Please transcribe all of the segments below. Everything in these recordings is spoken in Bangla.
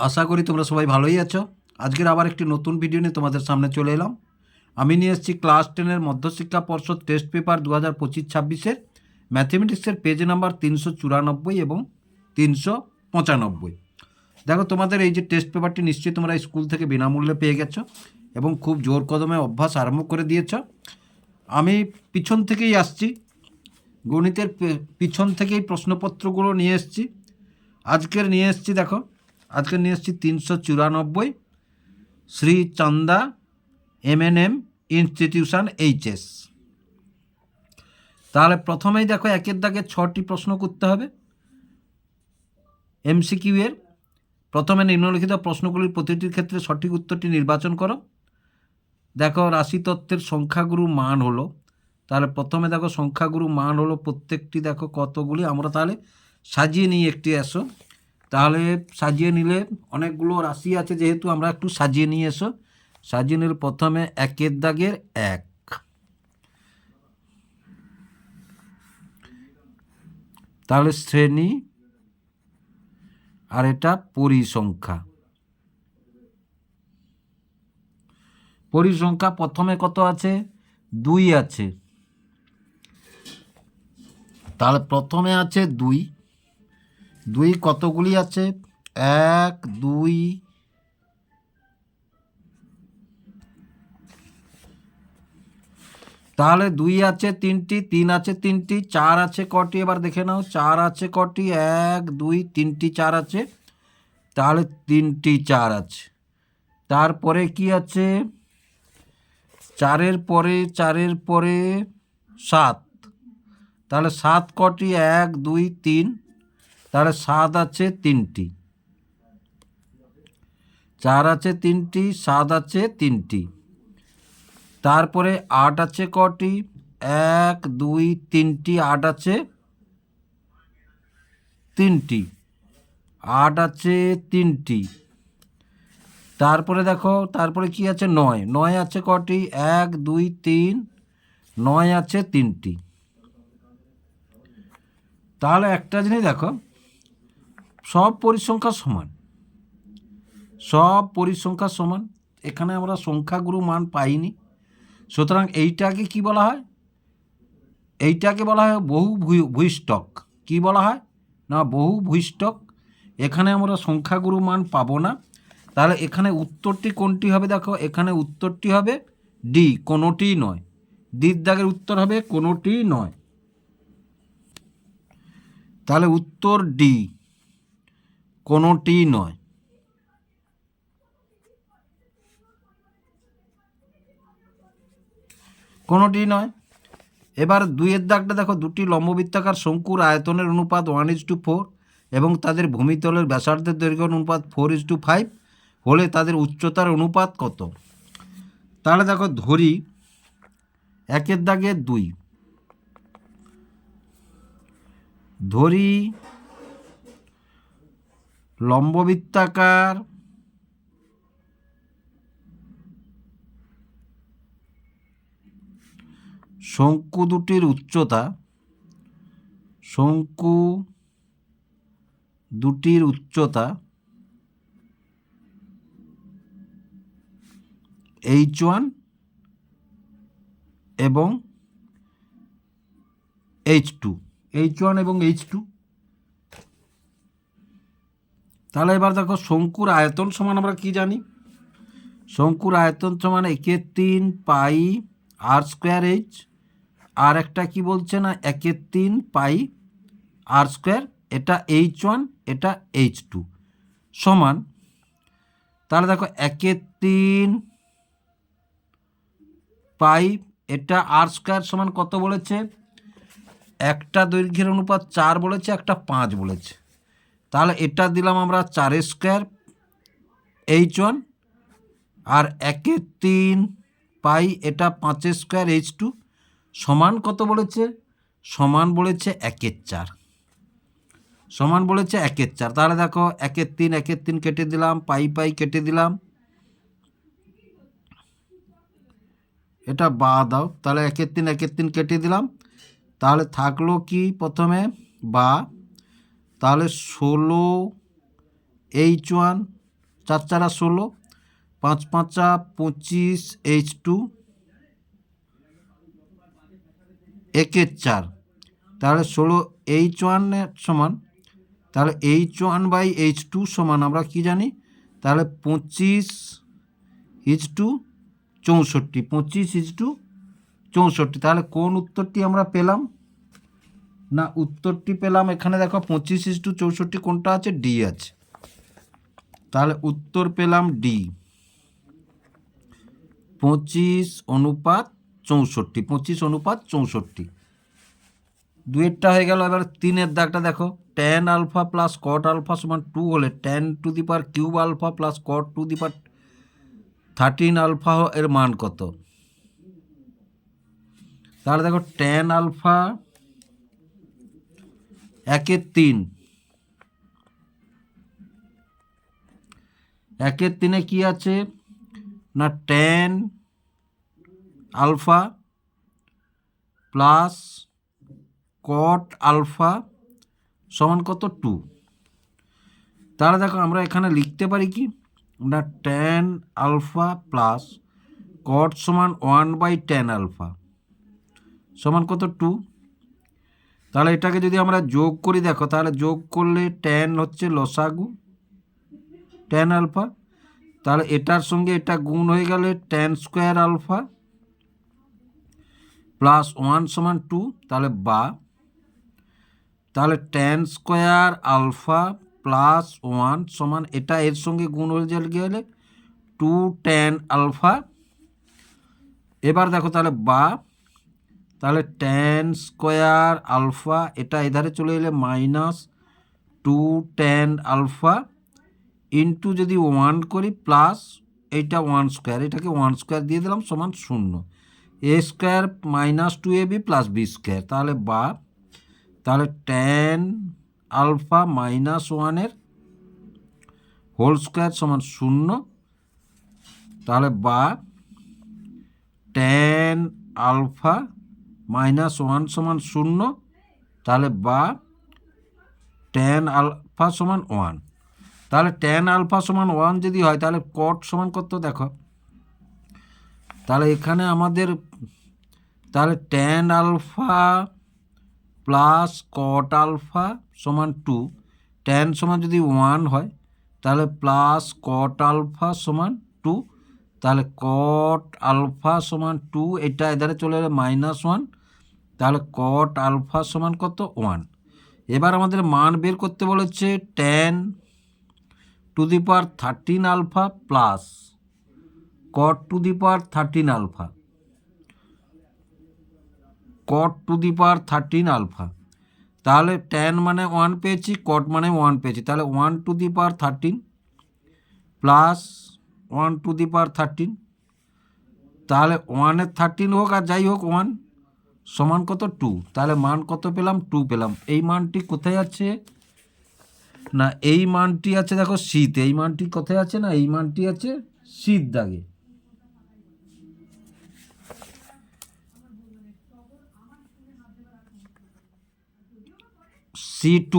আশা করি তোমরা সবাই ভালোই আছো। আজকের আবার একটি নতুন ভিডিও নিয়ে তোমাদের সামনে চলে এলাম। আমি নিয়ে এসেছি ক্লাস 10-এর মধ্যশিক্ষা পর্ষদ টেস্ট পেপার 2025-26-এর ম্যাথমেটিক্সের পেজ নাম্বার 394 এবং 395। দেখো, তোমাদের এই যে টেস্ট পেপারটি নিশ্চয়ই তোমরা স্কুল থেকে বিনামূল্যে পেয়ে গেছো এবং খুব জোর কদমে অভ্যাস আরম্ভ করে দিয়েছ। আমি পিছন থেকেই আসছি, গণিতের পিছন থেকেই প্রশ্নপত্রগুলো নিয়ে এসেছি। আজকের নিয়ে এসেছি, দেখো আজকে নিয়ে এসেছি 394 শ্রী চান্দা M&M ইনস্টিটিউশন HS। তাহলে প্রথমেই দেখো একের দাগে 6টি প্রশ্ন করতে হবে MCQ এর। প্রথমে নিম্নলিখিত প্রশ্নগুলির প্রতিটির ক্ষেত্রে সঠিক উত্তরটি নির্বাচন করো। দেখো রাশি তত্ত্বের সংখ্যাগুরু মান হলো, তাহলে প্রথমে দেখো সংখ্যাগুরু মান হলো প্রত্যেকটি, দেখো কতগুলি, আমরা তাহলে সাজিয়ে নিই একটি। এসো তাহলে সাজিয়ে নিলে অনেকগুলো রাশি আছে, যেহেতু আমরা একটু সাজিয়ে নিয়ে এসো। সাজিয়ে নিলে প্রথমে একের দাগের 1, তাহলে শ্রেণী, আর এটা পরিসংখ্যা। পরিসংখ্যা প্রথমে কত আছে? 2 আছে, তাহলে প্রথমে আছে 2। 2 কতগুলি আছে? 1 2, তাহলে 2 আছে 3টি, 3 আছে 3টি, 4 আছে কটি? এবার দেখে নাও 4 আছে কটি? 1 2 3টি 4 আছে, তাহলে 3টি 4 আছে। তারপরে কি আছে? 4-এর পরে 7, তাহলে 7 কটি? 1 2 3, তাহলে 7 আছে 3টি, 4 আছে 3টি, 7 আছে 3টি। তারপরে 8 আছে কটি? 1 2 3টি, 8 আছে 3টি, 8 আছে 3টি। তারপরে দেখো, তারপরে কি আছে? 9, 9 আছে কটি? 1 2 3, 9 আছে 3টি। তাহলে একটা জিনিস দেখো, সব পরিসংখ্যা সমান, সব পরিসংখ্যা সমান। এখানে আমরা সংখ্যাগুরু মান পাইনি, সুতরাং এইটাকে কি বলা হয়? এইটাকে বলা হয় বহু ভূইষ্ঠক। কি বলা হয়? না, বহু ভূইষ্ঠক। এখানে আমরা সংখ্যাগুরু মান পাবো না। তাহলে এখানে উত্তরটি কোনটি হবে? দেখো এখানে উত্তরটি হবে ডি, কোনোটিই নয়। ডির দাগের উত্তর হবে কোনোটিই নয়। তাহলে উত্তর ডি, কোনোটিই নয়। কোনোটিই নয়। এবার 2-এর দাগটা দেখো, দুটি লম্ববৃত্তাকার শঙ্কুর আয়তনের অনুপাত 1:4 এবং তাদের ভূমিতলের ব্যাসার্ধের দৈর্ঘ্যের অনুপাত 4:5 হলে তাদের উচ্চতার অনুপাত কত? তাহলে দেখো ধরি একের দাগে 2, ধরি লম্ববৃত্তাকার শঙ্কু দুটির উচ্চতা, শঙ্কু দুটির উচ্চতা H1 এবং H2, H1 এবং H2। তাহলে এবার দেখো শঙ্কুর আয়তন সমান আমরা কি জানি? শঙ্কুর আয়তন সমান 1/3 পাই r²h, আর একটা কি বলছে না 1/3 পাই r², এটা H1 এটা H2 সমান। তাহলে দেখো 1/3 পাই, এটা r² সমান কত বলেছে? একটা দৈর্ঘ্যের অনুপাত 4 বলেছে, একটা 5 বলেছে। তাহলে এটা দিলাম আমরা 4² H1, আর 1/3 পাই এটা 5² H2 সমান কত বলেছে? সমান বলেছে 1/4, সমান বলেছে 1/4। তাহলে দেখো 1/3 1/3 কেটে দিলাম, পাই পাই কেটে দিলাম, এটা বাদ দাও। তাহলে 1/3 1/3 কেটে দিলাম, তাহলে থাকলো কি? প্রথমে বা, তাহলে 16 H1 4 4 16, 5 5 25 H2 1 4, তাহলে 16 H1 সমান, তাহলে H1/H2 সমান আমরা কি জানি, তাহলে 25:64, 25:64। তাহলে কোন উত্তরটি আমরা পেলাম, না উত্তরটি পেলাম এখানে দেখো 25:64 কোনটা আছে, ডি আছে। তাহলে উত্তর পেলাম ডি, 25:64, 25:64। দুয়েরটা হয়ে গেল। এবার 3-এর দাগটা দেখো, tan alpha plus cot alpha সমান 2 হলে tan to the power cube alpha plus cot to the power 13 alpha এর মান কত। তাহলে দেখো tan আলফা 1/3, 1/3 কি আছে না tan alpha plus cot alpha সমান কত, 2। তাহলে দেখো আমরা এখানে লিখতে পারি কি না tan আলফা প্লাস কট সমান 1/tan আলফা সমান কত, 2। তাহলে এটাকে যদি আমরা যোগ করি দেখো, তাহলে যোগ করলে tan হচ্ছে লসাগু tan আলফা, তাহলে এটার সঙ্গে এটা গুণ হয়ে গেলে tan স্কোয়ার আলফা প্লাস 1 সমান 2, তাহলে তাহলে tan স্কোয়ার আলফা প্লাস 1 সমান এটা এর সঙ্গে গুণ হয়ে গেলে 2 tan আলফা। এবার দেখো তাহলে তাহলে tan স্কোয়ার আলফা এটা এধারে চলে এলে -2 tan আলফা ইন্টু যদি 1 করি প্লাস এইটা 1 স্কোয়ার, এটাকে 1 স্কোয়ার দিয়ে দিলাম সমান 0, a square -2ab plus b square. তাহলে তাহলে tan আলফা -1 হোল স্কোয়ার সমান 0। তাহলে tan আলফা -1 সমান 0, তাহলে tan আলফা সমান 1। তাহলে tan আলফা সমান 1 যদি হয় তাহলে কট সমান কত দেখো, তাহলে এখানে আমাদের তাহলে tan alpha plus cot alpha সমান 2, tan সমান যদি 1 হয় তাহলে প্লাস কট আলফা সমান 2, তাহলে কট আলফা সমান 2, এটা এধারে চলে এলে -1, তাহলে কট আলফা সমান কত, 1। এবার আমাদের মান বের করতে বলেছে tan to the power 13 alpha plus cot to the power 13 alpha, cot to the power 13 alpha. তাহলে tan মানে 1 পেয়েছি, কট মানে 1 পেয়েছি, তাহলে 1 to the power 13 plus 1 to the power 13, তাহলে 1-এর 13 হোক আর যাই হোক 1 সমান কত, 2। তাহলে মান কত পেলাম, 2 পেলাম। এই মানটি কোথায় আছে না এই মানটি আছে দেখো শীত, এই মানটি কোথায় আছে না এই মানটি আছে শীত দাগে। C2।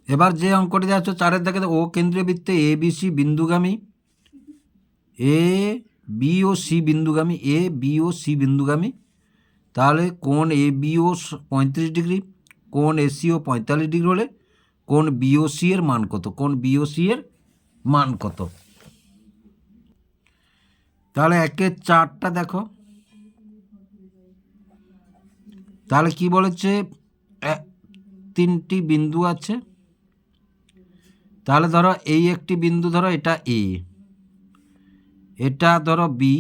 এবার যে অঙ্কটি দেওয়া হচ্ছে 4-এর দাগে, ও কেন্দ্রীয় বৃত্তে A B C বিন্দুগামী, A B O C বিন্দুগামী, তাহলে কোণ এ বিও 35 ডিগ্রি, কোণ এসিও 45 ডিগ্রি হলে কোণ বিওসি এর মান কত, কোণ বিওসি এর মান কত। তাহলে 1-4টা দেখো, তাহলে কি বলেছে 3টি বিন্দু আছে। তাহলে ধরো এই একটি বিন্দু ধরো এটা এ, এটা ধরো বি,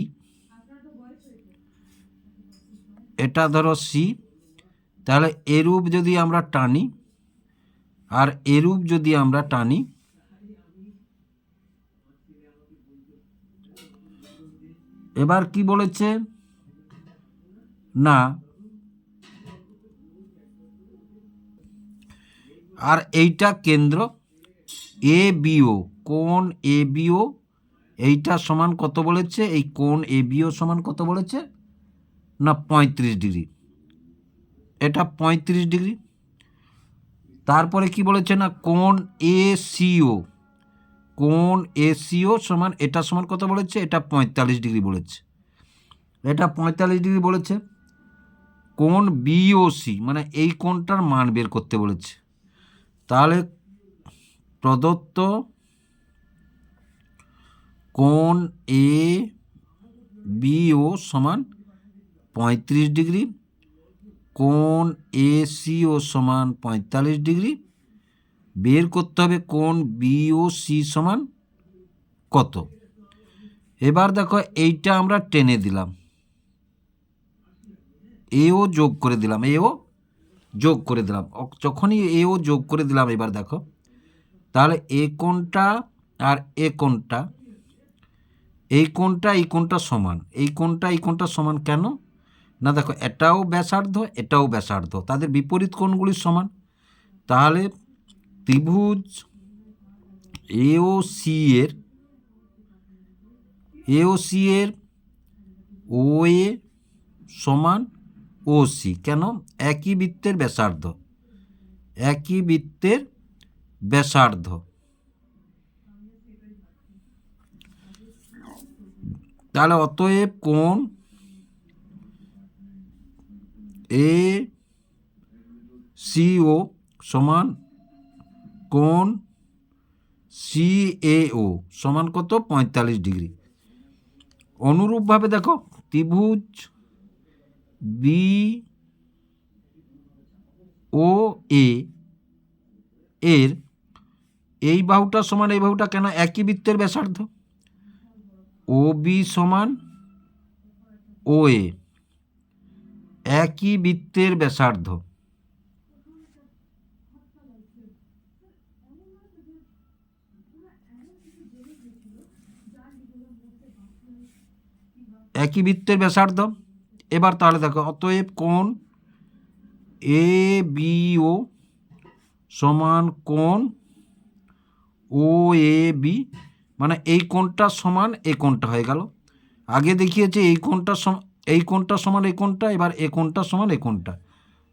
এটা ধরো সি। তাহলে এরূপ যদি আমরা টানি আর এরূপ যদি আমরা টানি, এবার কি বলেছে না আর এইটা কেন্দ্র এ বিও, কোণ এ বিও এইটা সমান কত বলেছে, এই কোণ এ বিও সমান কত বলেছে না 35 ডিগ্রি, এটা 35 ডিগ্রি। তারপরে কি বলেছে না কোণ এ সিও, কোণ এসিও সমান, এটা সমান কত বলেছে, এটা 45 ডিগ্রি বলেছে, এটা 45 ডিগ্রি বলেছে। কোণ বিওসি মানে এই কোণটার মান বের করতে বলেছে। তাহলে প্রদত্ত কোণ এ বিও সমান 35 ডিগ্রি, কোণ এসিও সমান 45 ডিগ্রি, বের করতে হবে কোণ বিওসি সমান কত। এবার দেখো এইটা আমরা টেনে দিলাম, এও যোগ করে দিলাম, এও যোগ করে দিলাম। যখনই এও যোগ করে দিলাম, এবার দেখো তাহলে এ কোণটা আর এ কোণটা, এই কোণটা এই কোণটা সমান, এই কোণটা এই কোণটা সমান কেন না, দেখো এটাও ব্যাসার্ধ এটাও ব্যাসার্ধ, তাদের বিপরীত কোণগুলি সমান। তাহলে ত্রিভুজ এওসি এর ও এ সমান ও সি, কেন, একই বৃত্তের ব্যাসার্ধ, একই বৃত্তের ব্যাসার্ধ। তাহলে অতএব কোণ এ সিও সমান কোণ সিএও সমান কত, 45 ডিগ্রি। অনুরূপভাবে দেখো ত্রিভুজ বি ও এর এই বাহুটা সমান এই বাহুটা, কেন, একই বৃত্তের ব্যাসার্ধ, ও বি সমান ও এ, একই বৃত্তের ব্যাসার্ধ। একই বৃত্তের ব্যাসার্ধ। এবার তাহলে দেখো অতএব কোণ এ বিও সমান কোণ ও এ বি, মানে এই কোণটা সমান এই কোণটা হয়ে গেল। আগে দেখিয়েছে এই কোণটা এই কোণটা সমান এই কোণটা, এবার এই কোণটা সমান এই কোণটা,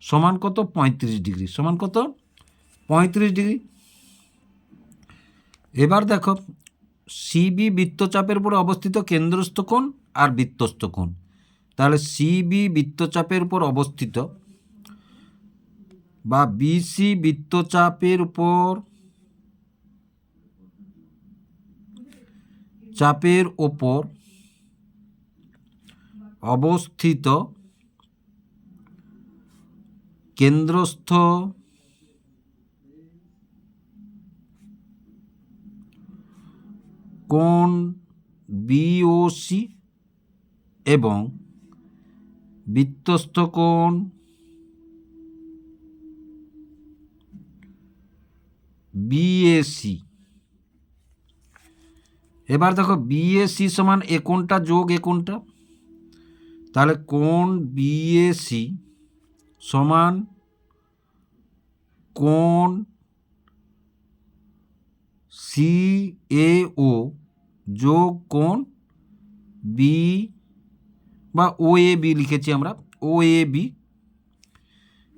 সমান কত, 35 ডিগ্রি, সমান কত, 35 ডিগ্রি। এবার দেখো সিবি বৃত্তচাপের উপর অবস্থিত কেন্দ্রস্থ কোণ আর বৃত্তস্থ কোণ। তাহলে সিবি বৃত্তচাপের উপর অবস্থিত বা বিসি বৃত্তচাপের উপর অবস্থিত কেন্দ্রস্থ কোণ বিওসি এবং বৃত্তস্থ কোণ বিএসি। এবার দেখো বিএসি সমান এ কোণটা যোগ এ কোণটা, তাহলে কোণ বিএসি সমান কোণ সিএও যোগ কোণ বি বা ও এ বি লিখেছি আমরা, ও এ বি,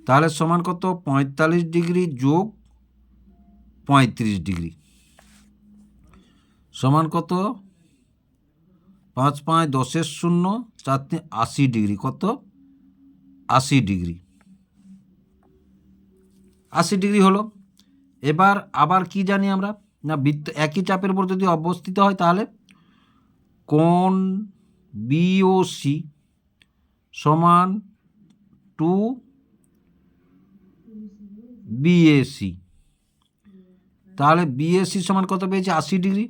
তাহলে সমান কত, 45 ডিগ্রি যোগ 35 ডিগ্রি সমান কত, 5 5 10 0 4 3 80 ডিগ্রি, কত, 80 ডিগ্রি, 80 ডিগ্রি হলো। এবার আবার কি জানি আমরা, না বৃত্ত একই চাপের উপর যদি অবস্থিত হয় তাহলে কোণ বিওসি সমান 2 বিএসি, তাহলে বিএসি সমান কত পেয়েছি, 80 ডিগ্রি,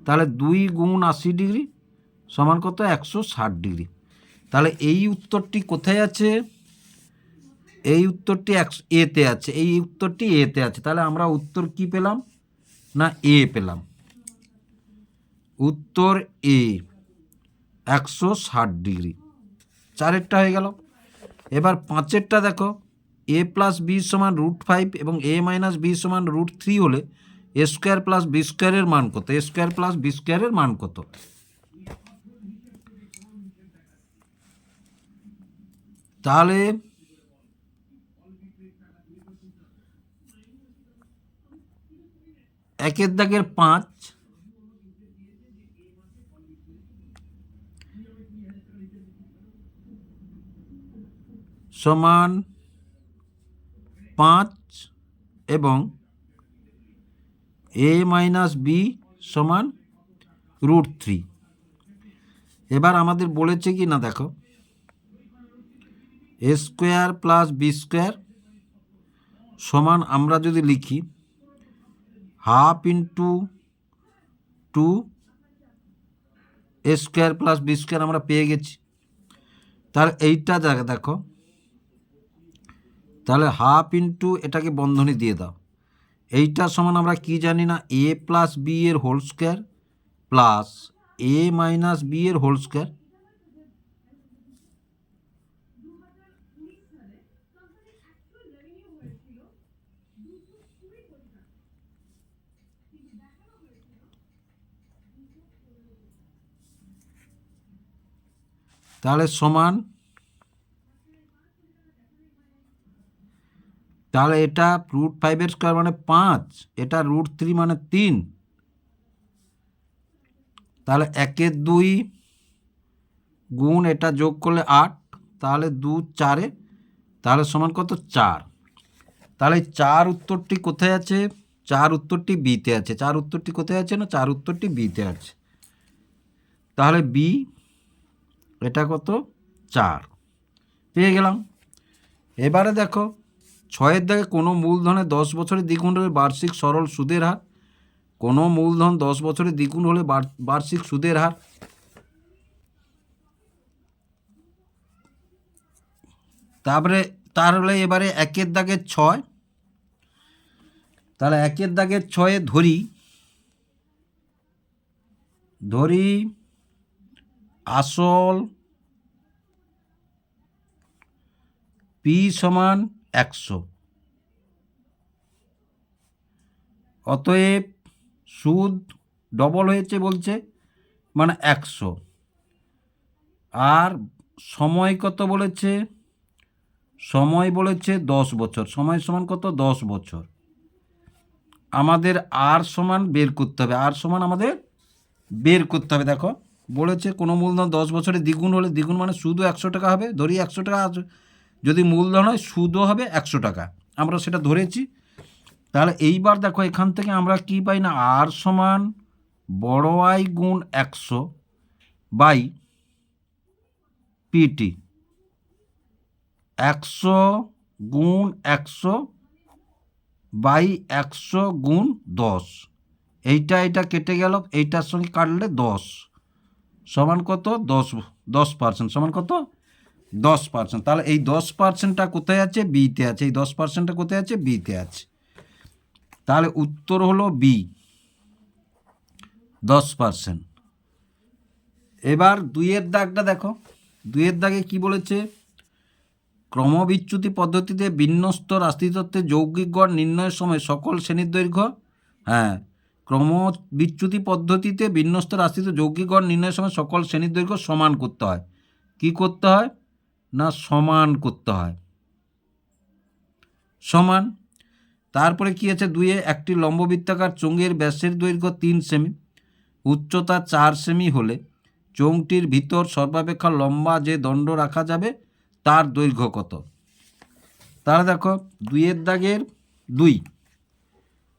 তাহলে 2 গুণ 80 ডিগ্রি সমান কত, 160 ডিগ্রি। তাহলে এই উত্তরটি কোথায় আছে, এই উত্তরটি এতে আছে, এই উত্তরটি এতে আছে। তাহলে আমরা উত্তর কি পেলাম, না এ পেলাম, উত্তর এ 160 ডিগ্রি। চারেরটা হয়ে গেল। এবার পাঁচেরটা দেখো, এ প্লাস বি সমান √5 এবং এ মাইনাস বি সমান √3 হলে এ স্কোয়ার প্লাস বি স্কোয়ারের মান কত, এ স্কোয়ার প্লাস বি স্কোয়ারের মান কত। তাহলে একের দাগের 5 সমান 5 এবং a মাইনাস বি সমান √3। এবার আমাদের বলেছে কি না দেখো, a square plus B square সমান আমরা যদি লিখি 1/2 into 2 a square plus B square আমরা পেয়ে গেছি। তাহলে এইটা দেখো, তাহলে 1/2 ইন্টু এটাকে বন্ধনী দিয়ে দাও, এইটা সমান আমরা কি জানি না, a প্লাস বি এর whole square plus a minus B এর হোল স্কোয়ার। তাহলে সমান, তাহলে এটা √5 স্কোয়ার মানে 5, এটা √3 মানে 3। তাহলে 1 2 গুণ এটা যোগ করলে 8, তাহলে 2 4, তাহলে সমান কত 4। তাহলে 4 উত্তরটি কোথায় আছে? 4 উত্তরটি বিতে আছে। 4 উত্তরটি কোথায় আছে? না 4 উত্তরটি বিতে আছে। তাহলে বি এটা কত 4 পেয়ে গেলাম। এবারে দেখো 6-এর দাগে কোনো মূলধনে 10 বছরের দ্বিগুণ হলে বার্ষিক সরল সুদের হার। কোনো মূলধন 10 বছরের দ্বিগুণ হলে বার্ষিক সুদের হার। তাহলে এবারে 1-এর দাগের 6, তাহলে 1-এর দাগের 6-এ ধরি আসল পি সমান 100, অতএব সুদ ডবল হয়েছে বলছে মানে 100, আর সময় কত বলেছে? সময় বলেছে 10 বছর। সময় সমান কত? 10 বছর। আমাদের আর সমান বের করতে হবে, আর সমান আমাদের বের করতে হবে। দেখো বলেছে কোনো মূলধন 10 বছরে দ্বিগুণ হলে, দ্বিগুণ মানে সুদও 100 টাকা হবে, ধরি 100 টাকা, যদি মূলধন হয় সুদও হবে 100 টাকা, আমরা সেটা ধরেছি। তাহলে এইবার দেখো এখান থেকে আমরা কি পাই না, আর সমান বড় আই গুণ 100 বাই পিটি, 100 গুণ 100 বাই 100 গুণ 10, এইটা কেটে গেল, এইটার সঙ্গে কাটলে 10 সমান কত? 10% সমান কত? 10%। তাহলে এই 10%টা কোথায় আছে? বিতে আছে। এই 10%টা কোথায় আছে? বিতে আছে। তাহলে উত্তর হলো বি, 10%। এবার 2-এর দাগটা দেখো, 2-এর দাগে কি বলেছে? ক্রমবিচ্যুতি পদ্ধতিতে বিন্যস্ত রাশিতত্ত্বে যৌগিক গড় নির্ণয়ের সময় সকল শ্রেণীর দৈর্ঘ্য, হ্যাঁ, ক্রমবিচ্যুতি পদ্ধতিতে বিন্যস্ত রাশিতে যৌগিক গড় নির্ণয়ের সময় সকল শ্রেণীর দৈর্ঘ্য সমান করতে হয়। কি করতে হয়? না সমান করতে হয়, সমান। তারপরে কি আছে? 2-এ একটি লম্ববৃত্তাকার চোঙের ব্যাসের দৈর্ঘ্য 3 সেমি, উচ্চতা 4 সেমি হলে চোঙটির ভিতর সর্বাপেক্ষা লম্বা যে দণ্ড রাখা যাবে তার দৈর্ঘ্য কত? তাহলে দেখো 2-এর দাগের 2,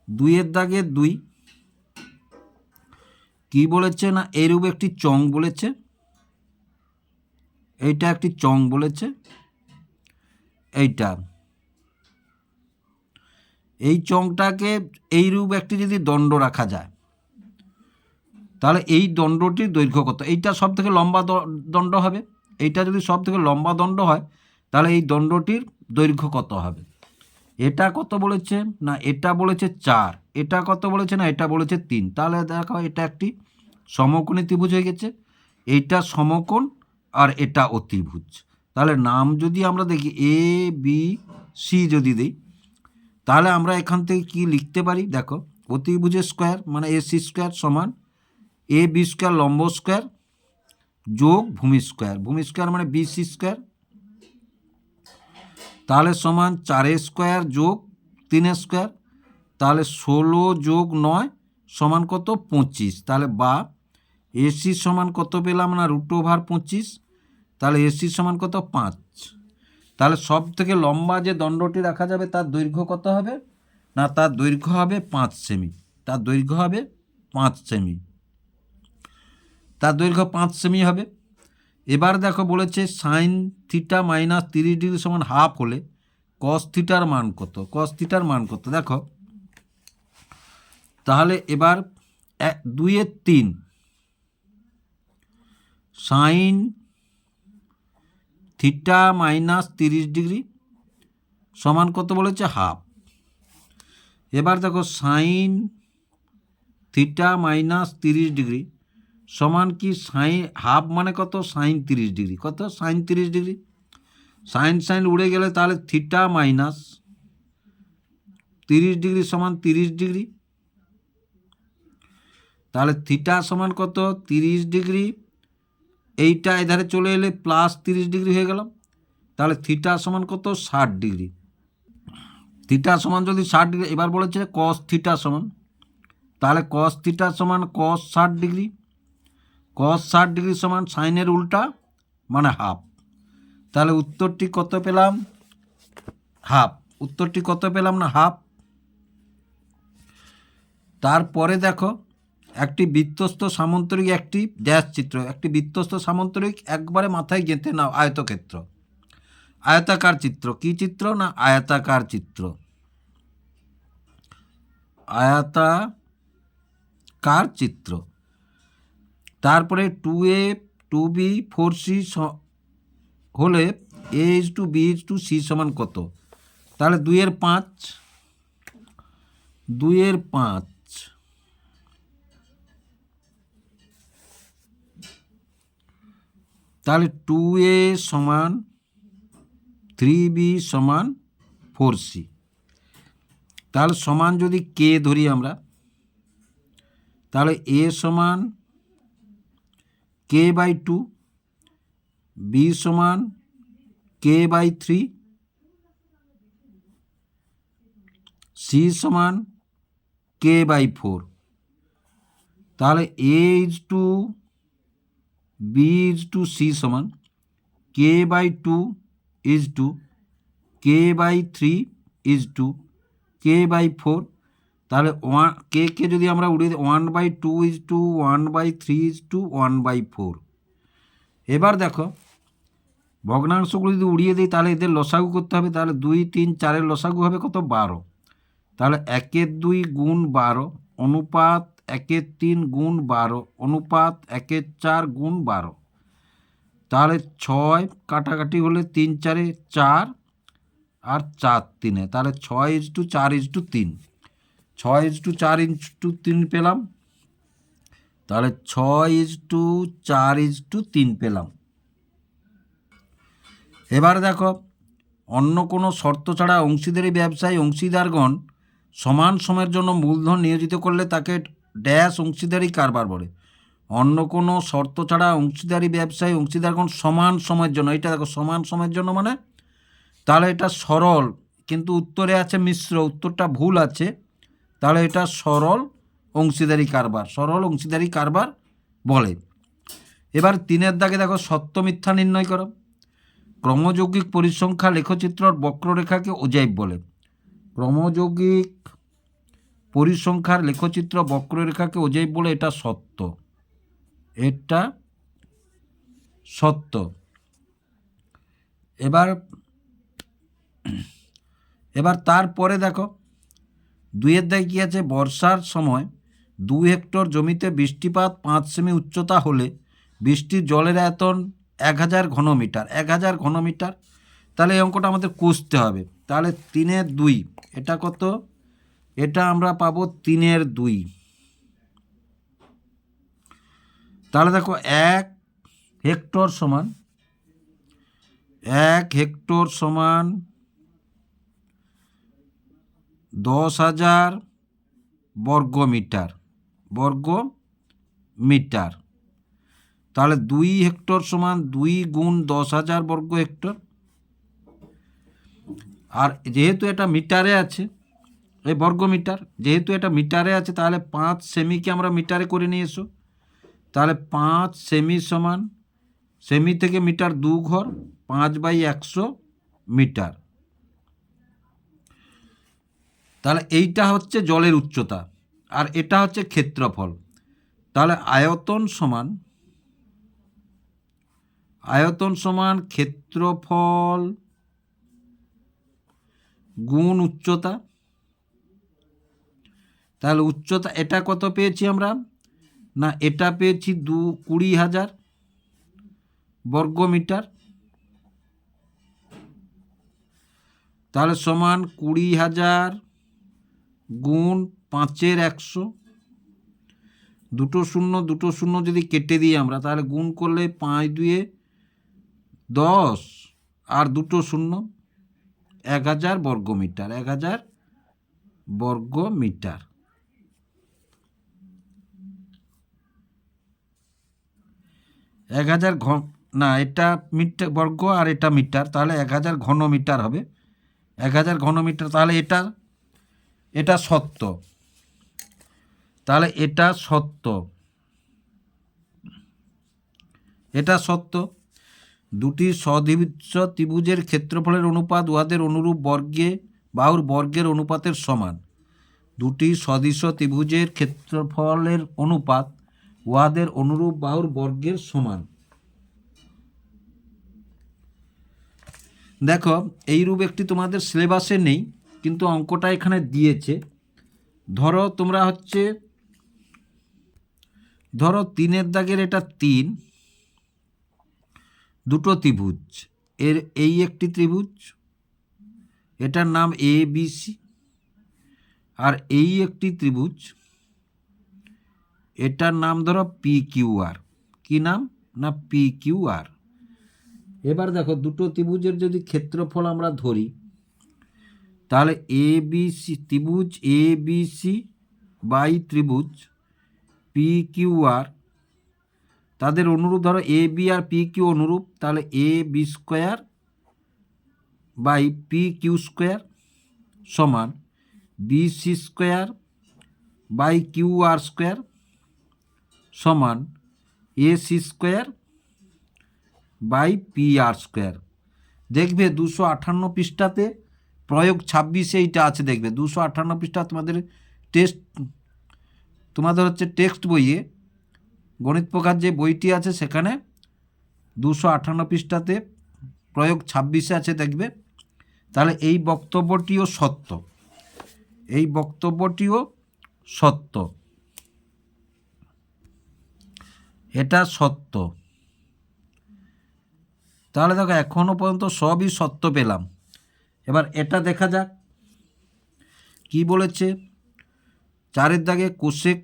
2-এর দাগের 2 কি বলেছে না, এরূপ একটি চোঙ বলেছে, এইটা একটি চোঙ বলেছে, এইটা, এই চোঙটাকে এইরূপ একটি যদি দণ্ড রাখা যায়, তাহলে এই দণ্ডটির দৈর্ঘ্য কত? এইটা সব থেকে লম্বা দণ্ড হবে, এইটা যদি সব থেকে লম্বা দণ্ড হয় তাহলে এই দণ্ডটির দৈর্ঘ্য কত হবে? এটা কত বলেছে না, এটা বলেছে 4, এটা কত বলেছে না, এটা বলেছে 3। তাহলে দেখো এটা একটি সমকোণী ত্রিভুজ হয়ে গেছে, এইটা সমকোণ আর এটা অতিভুজ। তাহলে নাম যদি আমরা দেখি এ বি সি যদি দিই, তাহলে আমরা এখান থেকে কি লিখতে পারি? দেখো অতিভুজের স্কোয়ার মানে এ সি স্কোয়ার সমান এ বি স্কোয়ার লম্ব স্কোয়ার যোগ ভূমি স্কোয়ার, ভূমি স্কোয়ার মানে বি সি স্কোয়ার, তাহলে সমান 4 স্কোয়ার যোগ 3 স্কোয়ার, তাহলে 16 যোগ 9 সমান কত 25, তাহলে বা এসি সমান কত পেলাম না √25, তাহলে এসি সমান কত 5। তাহলে সব থেকে লম্বা যে দণ্ডটি রাখা যাবে তার দৈর্ঘ্য কত হবে না তার দৈর্ঘ্য হবে 5 সেমি, তার দৈর্ঘ্য হবে 5 সেমি, তার দৈর্ঘ্য 5 সেমি হবে। এবার দেখো বলেছে সাইন থিটা মাইনাস 30 ডিগ্রি সমান হাফ হলে কস থিটার মান কত, কস থিটার মান কত দেখো। তাহলে এবার 2/3 সাইন থিটা মাইনাস 30 ডিগ্রি সমান কত বলেছে হাফ। এবার দেখো সাইন থিটা মাইনাস 30 ডিগ্রি সমান কি সাইন হাফ মানে কত সাইন 30 ডিগ্রি, কত সাইন 30 ডিগ্রি, সাইন সাইন উড়ে গেলে তাহলে থিটা মাইনাস 30 ডিগ্রি সমান 30 ডিগ্রি, তাহলে থিটা সমান কত 30 ডিগ্রি, এইটা এধারে চলে এলে প্লাস 30 ডিগ্রি হয়ে গেল, তাহলে থিটা সমান কত 60 ডিগ্রি, থিটা সমান যদি 60 ডিগ্রি। এবার বলেছে কস থিটা সমান, তাহলে কস থিটা সমান কস 60 ডিগ্রি, কস 60 ডিগ্রি সমান সাইনের উল্টা মানে হাফ, তাহলে উত্তরটি কত পেলাম হাফ, উত্তরটি কত পেলাম না হাফ। তারপরে দেখো একটি বৃত্তস্থ সামান্তরিক একটি ড্যাশ চিত্র, একটি বৃত্তস্থ সামান্তরিক একবারে মাথায় গেঁথে নাও আয়তক্ষেত্র, আয়তাকার চিত্র, কি চিত্র না আয়তাকার চিত্র, আয়তাকার চিত্র। তারপরে 2a 2b 4c হলে a:b:c সমান কত, তাহলে 2/5, 2/5 তাহলে 2a সমান 3b সমান 4c, তাহলে সমান যদি k ধরি আমরা তাহলে a সমান k/2, b সমান k/3, c সমান k/4, তাহলে a:b:c সমান k/2 k/3 k/4, তাহলে কে যদি আমরা উড়িয়ে 1/2 1/3 1/4। এবার দেখো ভগ্নাংশগুলো যদি উড়িয়ে দিই তাহলে এদের লসাগু করতে হবে, তাহলে 2 3 4 লসাগু হবে কত 12, তাহলে 1/2 গুণ 12 অনুপাত 1/3 গুণ 12 অনুপাত 1/4 গুণ 12, তাহলে 6 কাটাকাটি হলে 3 4 4 আর 4 3, তাহলে 6:4:3, 6:4:3 পেলাম, তাহলে 6:4:3 পেলাম। এবার দেখো অন্য কোনো শর্ত ছাড়া অংশীদারি ব্যবসায় অংশীদারগণ সমান সময়ের জন্য মূলধন নিয়োজিত করলে তাকে ড্যাশ অংশীদারি কারবার বলে। অন্য কোনো শর্ত ছাড়া অংশীদারি ব্যবসায় অংশীদারগণ সমান সময়ের জন্য, এটা দেখো সমান সময়ের জন্য মানে তাহলে এটা সরল, কিন্তু উত্তরে আছে মিশ্র, উত্তরটা ভুল আছে, তাহলে এটা সরল অংশীদারি কারবার, সরল অংশীদারি কারবার বলে। এবার 3 দাগে দেখো সত্য মিথ্যা নির্ণয় করো। ক্রমযৌগিক পরিসংখ্যা লেখচিত্রর বক্ররেখাকে ওজাইভ বলে। ক্রমযৌগিক পরিসংখ্যার লেখচিত্র বক্ররেখাকে ওজাইভ বলে, এটা সত্য, এটা সত্য। এবার তারপরে দেখো 2 দাগে কী আছে, বর্ষার সময় 2 হেক্টর জমিতে বৃষ্টিপাত 5 সেমি উচ্চতা হলে বৃষ্টির জলের আয়তন 1000 ঘনমিটার, 1000 ঘনমিটার, তাহলে এই অঙ্কটা আমাদের কষতে হবে। তাহলে 3/2 এটা কত, এটা আমরা পাবো 3/2, তাহলে দেখো 1 হেক্টর সমান 10,000 বর্গমিটার, তাহলে 2 হেক্টর সমান 2 গুণ 10,000 বর্গ হেক্টর, আর যেহেতু এটা মিটারে আছে এই বর্গ মিটার, যেহেতু এটা মিটারে আছে তাহলে 5 সেমিকে আমরা মিটারে করে নিয়ে এসো। তাহলে 5 সেমি সমান, সেমি থেকে মিটার 2 ঘর, 5/100 মিটার। তাহলে এইটা হচ্ছে জলের উচ্চতা, আর এটা হচ্ছে ক্ষেত্রফল। তাহলে আয়তন সমান ক্ষেত্রফল গুণ উচ্চতা। তাহলে উচ্চতা এটা কত পেয়েছি আমরা, না এটা পেয়েছি 20,000 বর্গ মিটার। তাহলে সমান 20,000 গুণ 5/100, দুটো শূন্য যদি কেটে দিই আমরা, তাহলে গুণ করলে 5×2 10 আর দুটো শূন্য, 1,000 বর্গ মিটার। 1,000 বর্গ মিটার। না এটা মিটার বর্গ আর এটা মিটার, তাহলে 1,000 ঘন মিটার হবে। 1,000 ঘন মিটার। তাহলে এটা সত্য। তাহলে এটা সত্য। দুটি সদৃশ ত্রিভুজের ক্ষেত্রফলের অনুপাত উহাদের অনুরূপ বাহুর বর্গের অনুপাতের সমান। দুটি সদৃশ ত্রিভুজের ক্ষেত্রফলের অনুপাত উহাদের অনুরূপ বাহুর বর্গের সমান। দেখো এইরূপ একটি তোমাদের সিলেবাসে নেই, কিন্তু অঙ্কটা এখানে দিয়েছে। ধরো 3-এর দাগের এটা 3, দুটো ত্রিভুজ, এই একটি ত্রিভুজ, এটার নাম ABC, আর এই একটি ত্রিভুজ, এটার নাম ধরো PQR। কি নাম, না PQR। এবার দেখো দুটো ত্রিভুজের যদি ক্ষেত্রফল আমরা ধরি, তাহলে ত্রিভুজ ABC বাই ত্রিভুজ PQR, তাদের অনুরূপ ধরো AB আর PQ অনুরূপ, তাহলে AB² বাই PQ² সমান BC² বাই QR² সমান AC² বাই PR²। দেখবে 258 পৃষ্ঠাতে প্রয়োগ 26 এইটা আছে, দেখবে 258 পৃষ্ঠা তোমাদের হচ্ছে টেক্সট বইয়ে গণিত প্রকার যে বইটি আছে সেখানে 258 পৃষ্ঠাতে প্রয়োগ 26 আছে, দেখবে। তাহলে এই বক্তব্যটিও সত্য, এটা সত্য। তাহলে দেখো এখনো পর্যন্ত সবই সত্য পেলাম। এবার এটা দেখা যাক কি বলেছে। 4-এর দাগে কোসেক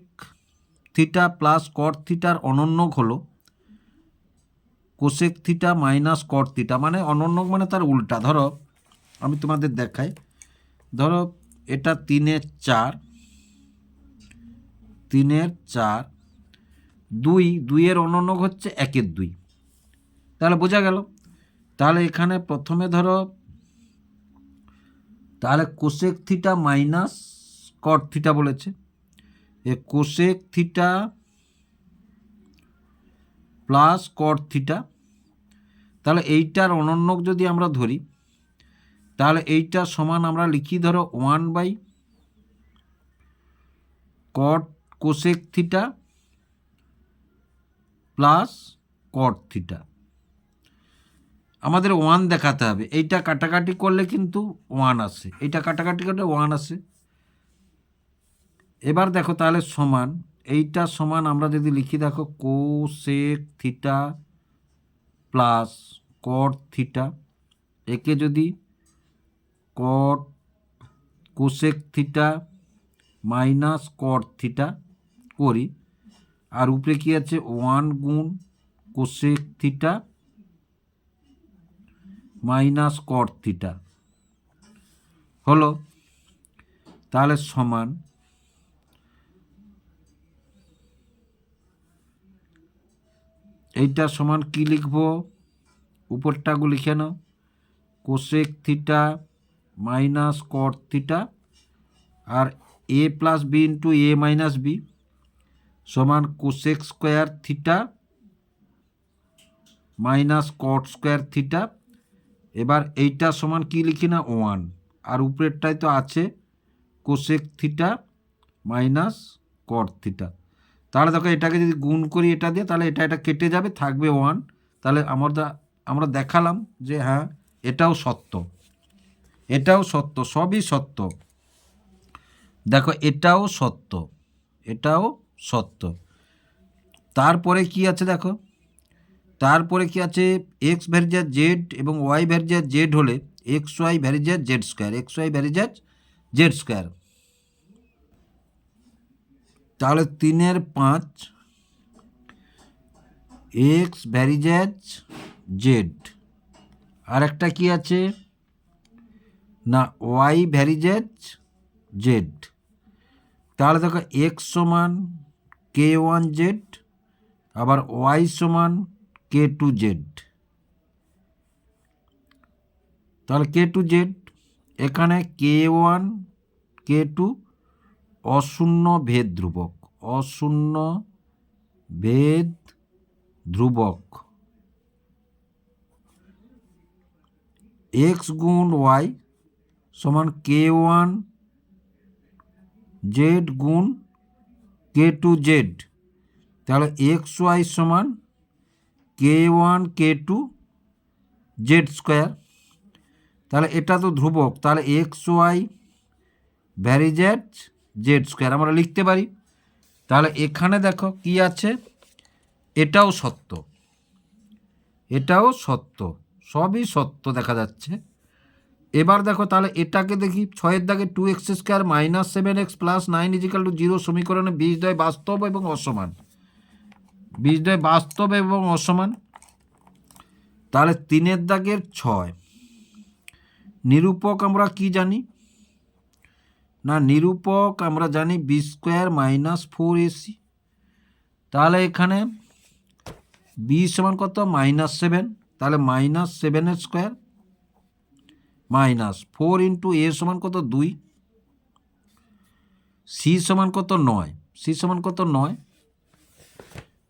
থিটা প্লাস কট থিটার অনন্যক হলো cosec theta minus cot theta, মানে অনন্যক মানে তার উল্টা। ধরো আমি তোমাদের দেখাই, ধরো এটা 3-এর 4, 2-এর অনন্যক হচ্ছে 1-এর 2। তাহলে বোঝা গেল। তাহলে এখানে প্রথমে ধরো, তাহলে cosec theta minus cot theta বলেছে, cosec theta plus cot theta. তাহলে এইটার অনন্যক যদি আমরা ধরি, তাহলে এইটা সমান আমরা লিখি ধরো 1/কট cosec theta plus cot theta. আমাদের 1 দেখাতে হবে। এইটা কাটাকাটি করলে কিন্তু 1 আসে, এইটা কাটাকাটি করলে 1 আসে। এবার দেখো তাহলে সমান, এইটা সমান আমরা যদি লিখি, দেখো cosec theta plus cot theta, একে যদি cosec theta minus cot theta করি, আর উপরে কি আছে 1 গুণ cosec theta minus cot theta হলো। তাহলে সমান এইটা সমান কি লিখবো, উপরটাগুলো লিখে নাও, cosec theta minus cot theta আর a plus b into a minus b সমান cosec square theta minus cot square theta. এবার এইটা সমান কি লিখি না 1, আর উপরেরটাই তো আছে cosec theta minus cot theta. তাহলে দেখো এটাকে যদি গুণ করি এটা দিয়ে, তাহলে এটা কেটে যাবে, থাকবে 1। তাহলে আমরা দেখালাম যে হ্যাঁ এটাও সত্য, এটাও সত্য, সবই সত্য। দেখো এটাও সত্য, এটাও সত্য। তারপরে কি আছে দেখো, তারপরে কি আছে এক্স ভ্যারিজাস জেড এবং ওয়াই ভ্যারিজাস জেড হলে X Y varies as Z square, X Y varies as Z square. তাহলে 3/5 এক্স ভ্যারিজাস জেড, আর একটা কি আছে না ওয়াই ভ্যারিজাস জেড। তাহলে দেখো এক্স সমান k1 জেড, আবার ওয়াই সমান k2 জেড। তাহলে k2 জেড, এখানে k1 k2 অশূন্য ভেদ ধ্রুবক, অশূন্য ভেদ ধ্রুবক। এক্স গুণ ওয়াই সমান k1 জেড গুণ k2 জেড। তাহলে এক্স ওয়াই সমান k1 k2 জেড স্কোয়ার। তাহলে এটা তো ধ্রুবক, তাহলে X Y varies as Z square আমরা লিখতে পারি। তাহলে এখানে দেখো কি আছে, এটাও সত্য, এটাও সত্য, সবই সত্য দেখা যাচ্ছে। এবার দেখো তাহলে এটাকে দেখি 6-এর দাগে 2x square minus 7x plus 9 = 0 সমীকরণে বীজদ্বয় বাস্তব এবং অসমান, বীজদ্বয় বাস্তব এবং অসমান। তাহলে 3-এর দাগের 6 নিরূপক আমরা কি জানি না, নিরূপক আমরা জানি বি স্কোয়ার মাইনাস 4ac। তাহলে এখানে বি সমান কত -7, তাহলে -7 স্কোয়ার মাইনাস 4 ইন্টু এ সমান কত 2, সি সমান কত 9, সি সমান কত 9,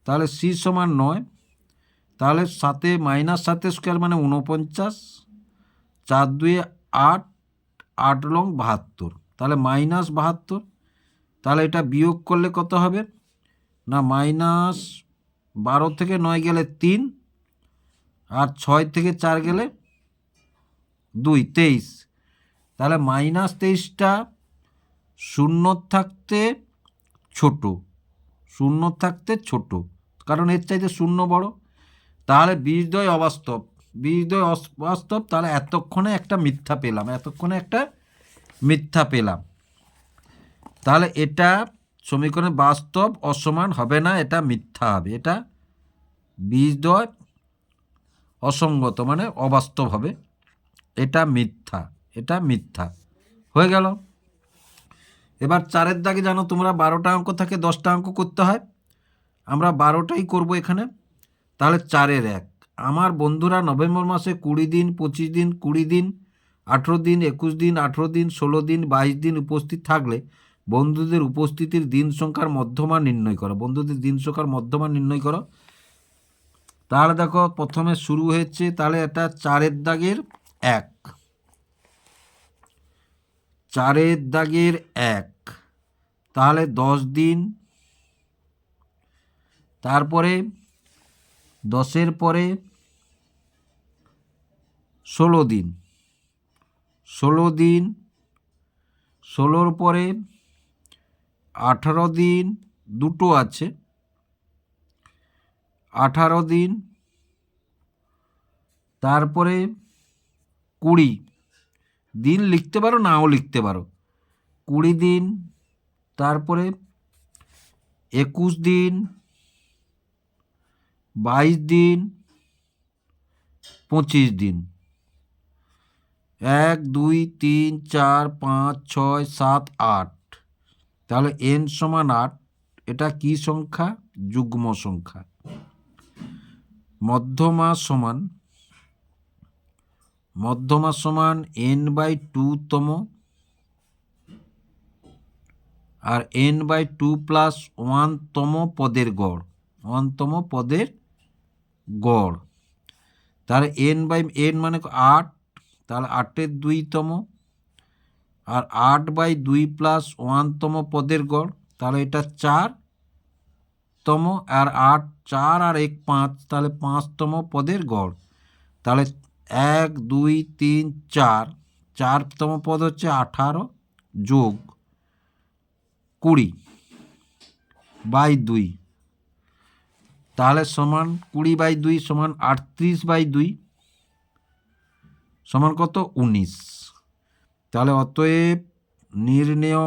তাহলে সি সমান 9। তাহলে 7 -7 স্কোয়ার মানে 49, 4 2 8, 8 লং 72, তাহলে -72। তাহলে এটা বিয়োগ করলে কত হবে না -12 থেকে 9 গেলে 3, আর 6 থেকে 4 গেলে 2, 23। তাহলে -23টা শূন্য থাকতে ছোট, শূন্য থাকতে ছোট, কারণ এর চাইতে শূন্য বড়। তাহলে বীজদ্বয় অবাস্তব, বীজদ্বয় অবাস্তব। তাহলে এতক্ষণে একটা মিথ্যা পেলাম, এতক্ষণে একটা মিথ্যা পেলাম। তাহলে এটা সমীকরণে বাস্তব অসমান হবে না, এটা মিথ্যা হবে, এটা বীজদ্বয় অসঙ্গত মানে অবাস্তব হবে, এটা মিথ্যা, এটা মিথ্যা হয়ে গেল। এবার 4-এর দাগে জানো তোমরা 12টা অঙ্ক থাকে, 10টা অঙ্ক করতে হয়, আমরা 12টাই করব এখানে। তাহলে 4-এর 1, আমার বন্ধুরা নভেম্বর মাসে 20 দিন 25 দিন 20 দিন 18 দিন 21 দিন 18 দিন 16 দিন 22 দিন উপস্থিত থাকলে বন্ধুদের উপস্থিতির দিন সংখ্যার মধ্যমান নির্ণয় করো, বন্ধুদের দিন সংখ্যার মধ্যমান নির্ণয় করো। তাহলে দেখো প্রথমে শুরু হয়েছে, তাহলে এটা 4-এর দাগের 1, 4-এর দাগের 1, তাহলে 10 দিন, তারপরে 10-এর পরে 16 দিন, 16 দিন, 16-র পরে 18 দিন, দুটো আছে 18 দিন, তারপরে 20 দিন লিখতে পারো নাও লিখতে পারো, 20 দিন, তারপরে 21 দিন, 22 দিন, 25 দিন, 1 2 3 4 5 6 7 8। তাহলে n সমান 8, এটা কি সংখ্যা? যুগ্ম সংখ্যা। মধ্যমা সমান n/2 তম আর n/2 প্লাস 1তম পদের গড়, 1তম পদের গড়। তাহলে n মানে 8, তাহলে 8-এর 2তম, আর 8/2 প্লাস 1তম পদের গড়, তাহলে এটা 4তম, আর 8 4 আর 1 5, তাহলে 5তম পদের গড়। তাহলে 1 2 3 4, 4তম পদ হচ্ছে 18 যোগ 20/2, তাহলে সমান 20/2 সমান 38/2 সমান কত? 19। তাহলে অতএব নির্ণেয়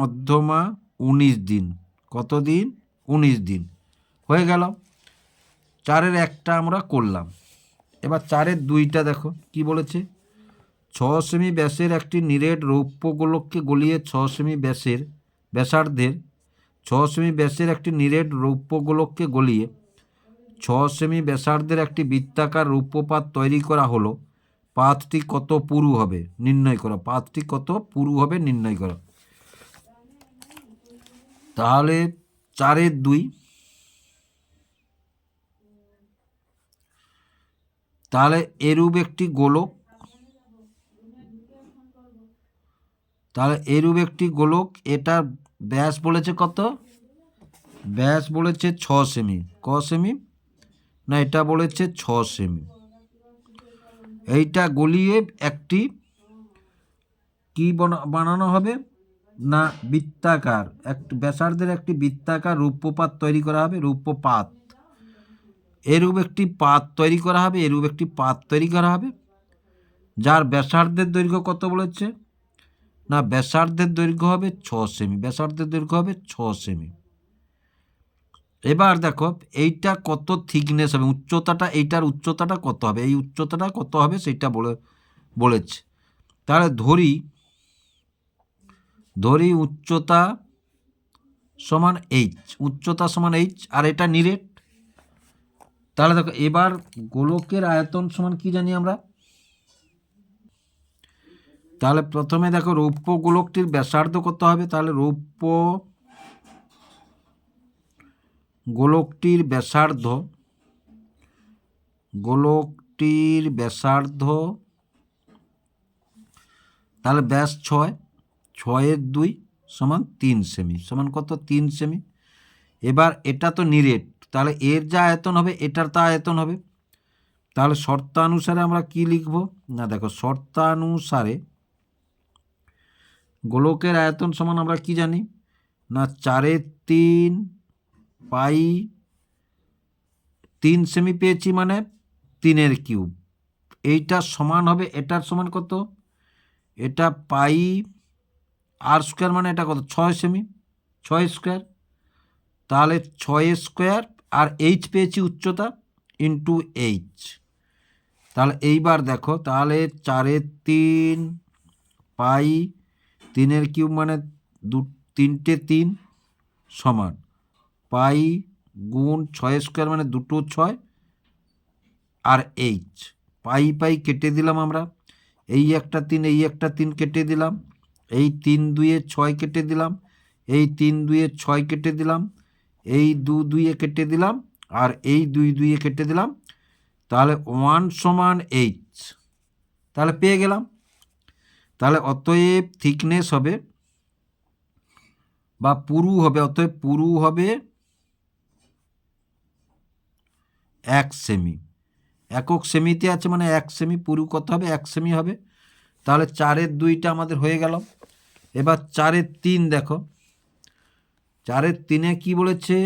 মধ্যমা 19 দিন। কত দিন? 19 দিন। হয়ে গেল। 4-এর 1টা আমরা করলাম। এবার 4-এর 2টা দেখো কি বলেছে। 6 সেমি ব্যাসের একটি নিরেট রৌপ্য গোলককে গলিয়ে 6 সেমি ব্যাসার্ধের 6 সেমি ব্যাসের একটি নিরেট রৌপ্য গোলককে গলিয়ে 6 সেমি ব্যাসার্ধের একটি বৃত্তাকার রৌপ্যপাত তৈরি করা হলো। পাতটি কত পুরু হবে নির্ণয় করো। পাতটি কত পুরু হবে নির্ণয় করো। তাহলে 4-এর 2, তাহলে এরূপ একটি গোলক, তাহলে এরূপ একটি গোলক, এটার ব্যাস বলেছে কত? ব্যাস বলেছে 6 সেমি। ক সেমি? না, এটা বলেছে 6 সেমি। এইটা গলিয়ে একটি কি বানানো হবে? না, বৃত্তাকার একটি ব্যাসার্ধের একটি বৃত্তাকার রৌপ্যপাত তৈরি করা হবে। রৌপ্যপাত, এরূপ একটি পাত তৈরি করা হবে। এরূপ একটি পাত তৈরি করা হবে যার ব্যাসার্ধের দৈর্ঘ্য কত বলেছে? না, ব্যাসার্ধের দৈর্ঘ্য হবে 6 সেমি। ব্যাসার্ধের দৈর্ঘ্য হবে 6 সেমি। এবার দেখো এইটা কত থিকনেস হবে, উচ্চতাটা, এইটার উচ্চতাটা কত হবে, এই উচ্চতাটা কত হবে সেটা বলেছে। তাহলে ধরি উচ্চতা সমান এইচ, উচ্চতা সমান এইচ, আর এটা নিরেট। তাহলে দেখো এবার গোলকের আয়তন সমান কি জানি আমরা। তাহলে প্রথমে দেখো রৌপ্য গোলকটির ব্যাসার্ধ কত হবে। তাহলে রৌপ্য গোলকটির ব্যাসার্ধ, তাহলে ব্যাস 6, 6-এর 2 সমান 3 সেমি, সমান কত? 3 সেমি। এবার এটা তো নিরেট, তাহলে এর যা আয়তন হবে এটার তা আয়তন হবে। তাহলে শর্তানুসারে আমরা কি লিখব? না দেখো, শর্তানুসারে গোলকের আয়তন সমান আমরা কি জানি। না, 4-এর 3 পাই 3 সেমি পেয়েছি, মানে 3-এর কিউব। এইটা সমান হবে, এটার সমান কত? এটা পাই আর স্কোয়ার, মানে এটা কত? 6 সেমি, 6 স্কোয়ার। তাহলে 6 স্কোয়ার, আর এইচ পেয়েছি উচ্চতা, ইন্টু এইচ। তাহলে এইবার দেখো, তাহলে 4-এর 3 পাই 3-এর কিউব, মানে 3টে 3 সমান পাই গুণ 6 স্কোয়ার, মানে 2 6, আর এইচ। পাই কেটে দিলাম আমরা, এই একটা 3, এই একটা 3 কেটে দিলাম, এই 3 2-এ 6 কেটে দিলাম, এই 3 2-এ 6 কেটে দিলাম, এই 2 2-এ কেটে দিলাম, আর এই 2 2-এ কেটে দিলাম। তাহলে 1 সমান এইচ, তাহলে পেয়ে গেলাম। তাহলে অতএব থিকনেস হবে বা পুরু হবে, অতএব পুরু হবে 1 সেমি। একক সেমিতে আছে, মানে 1 সেমি। পুরু কত হবে? 1 সেমি হবে। তাহলে 4-এর 2টা আমাদের হয়ে গেল। এবার 4-এর 3 দেখো, 4-এর 3-এ কি বলেছে?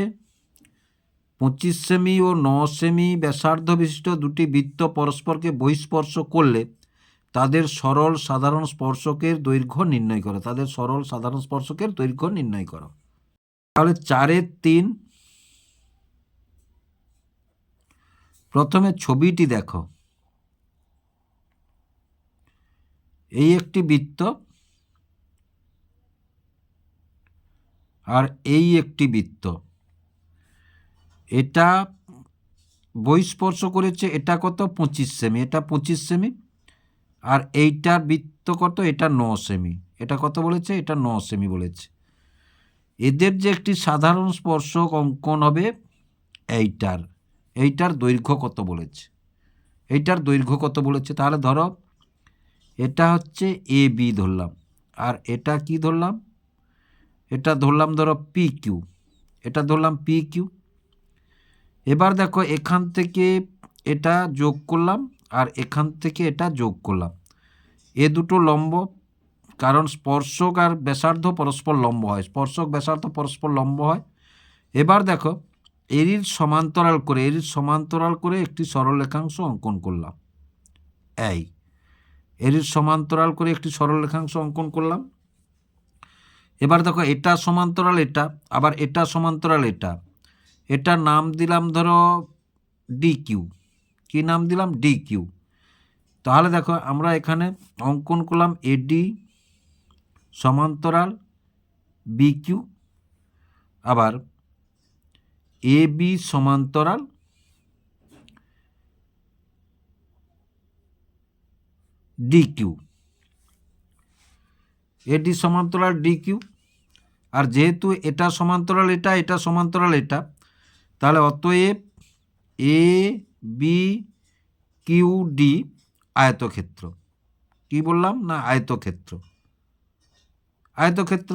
25 সেমি ও 9 সেমি ব্যাসার্ধ বিশিষ্ট দুটি বৃত্ত পরস্পরকে বহিঃস্পর্শ করলে তাদের সরল সাধারণ স্পর্শকের দৈর্ঘ্য নির্ণয় করো। তাদের সরল সাধারণ স্পর্শকের দৈর্ঘ্য নির্ণয় করো। তাহলে 4-এর 3, প্রথমে ছবিটি দেখো। এই একটি বৃত্ত, আর এই একটি বৃত্ত, এটা বহিঃস্পর্শ করেছে। এটা কত? 25 সেমি। এটা 25 সেমি। আর এইটার বৃত্ত কত, এটা 9 সেমি। এটা কত বলেছে, এটা 9 সেমি বলেছে। এদের যে একটি সাধারণ স্পর্শক অঙ্কন হবে এইটার দৈর্ঘ্য কত বলেছে, এইটার দৈর্ঘ্য কত বলেছে। তাহলে ধরো এটা হচ্ছে এ বি ধরলাম, আর এটা কি ধরলাম, এটা ধরলাম ধরো পি কিউ, এটা ধরলাম পি কিউ। এবার দেখো এখান থেকে এটা যোগ করলাম আর এখান থেকে এটা যোগ করলাম, এ দুটো লম্ব, কারণ স্পর্শক আর ব্যাসার্ধ পরস্পর লম্ব হয়, স্পর্শক ব্যাসার্ধ পরস্পর লম্ব হয়। এবার দেখো এরির সমান্তরাল করে একটি সরলরেখাংশ অঙ্কন করলাম, এরির সমান্তরাল করে একটি সরলরেখাংশ অঙ্কন করলাম। এবার দেখো এটা সমান্তরাল এটা, আবার এটা সমান্তরাল এটা, এটার নাম দিলাম ধরো ডি কিউ। কী নাম দিলাম, ডি কিউ। তাহলে দেখো আমরা এখানে অঙ্কন করলাম এডি সমান্তরাল বি কিউ, আবার এ বি সমান্তরাল ডি কিউ, এডি সমান্তরাল ডি কিউ। আর যেহেতু এটা সমান্তরাল এটা, এটা সমান্তরাল এটা, তাহলে অতএব এ বি কিউ ডি আয়তক্ষেত্র। কি বললাম না, আয়তক্ষেত্র, আয়তক্ষেত্র।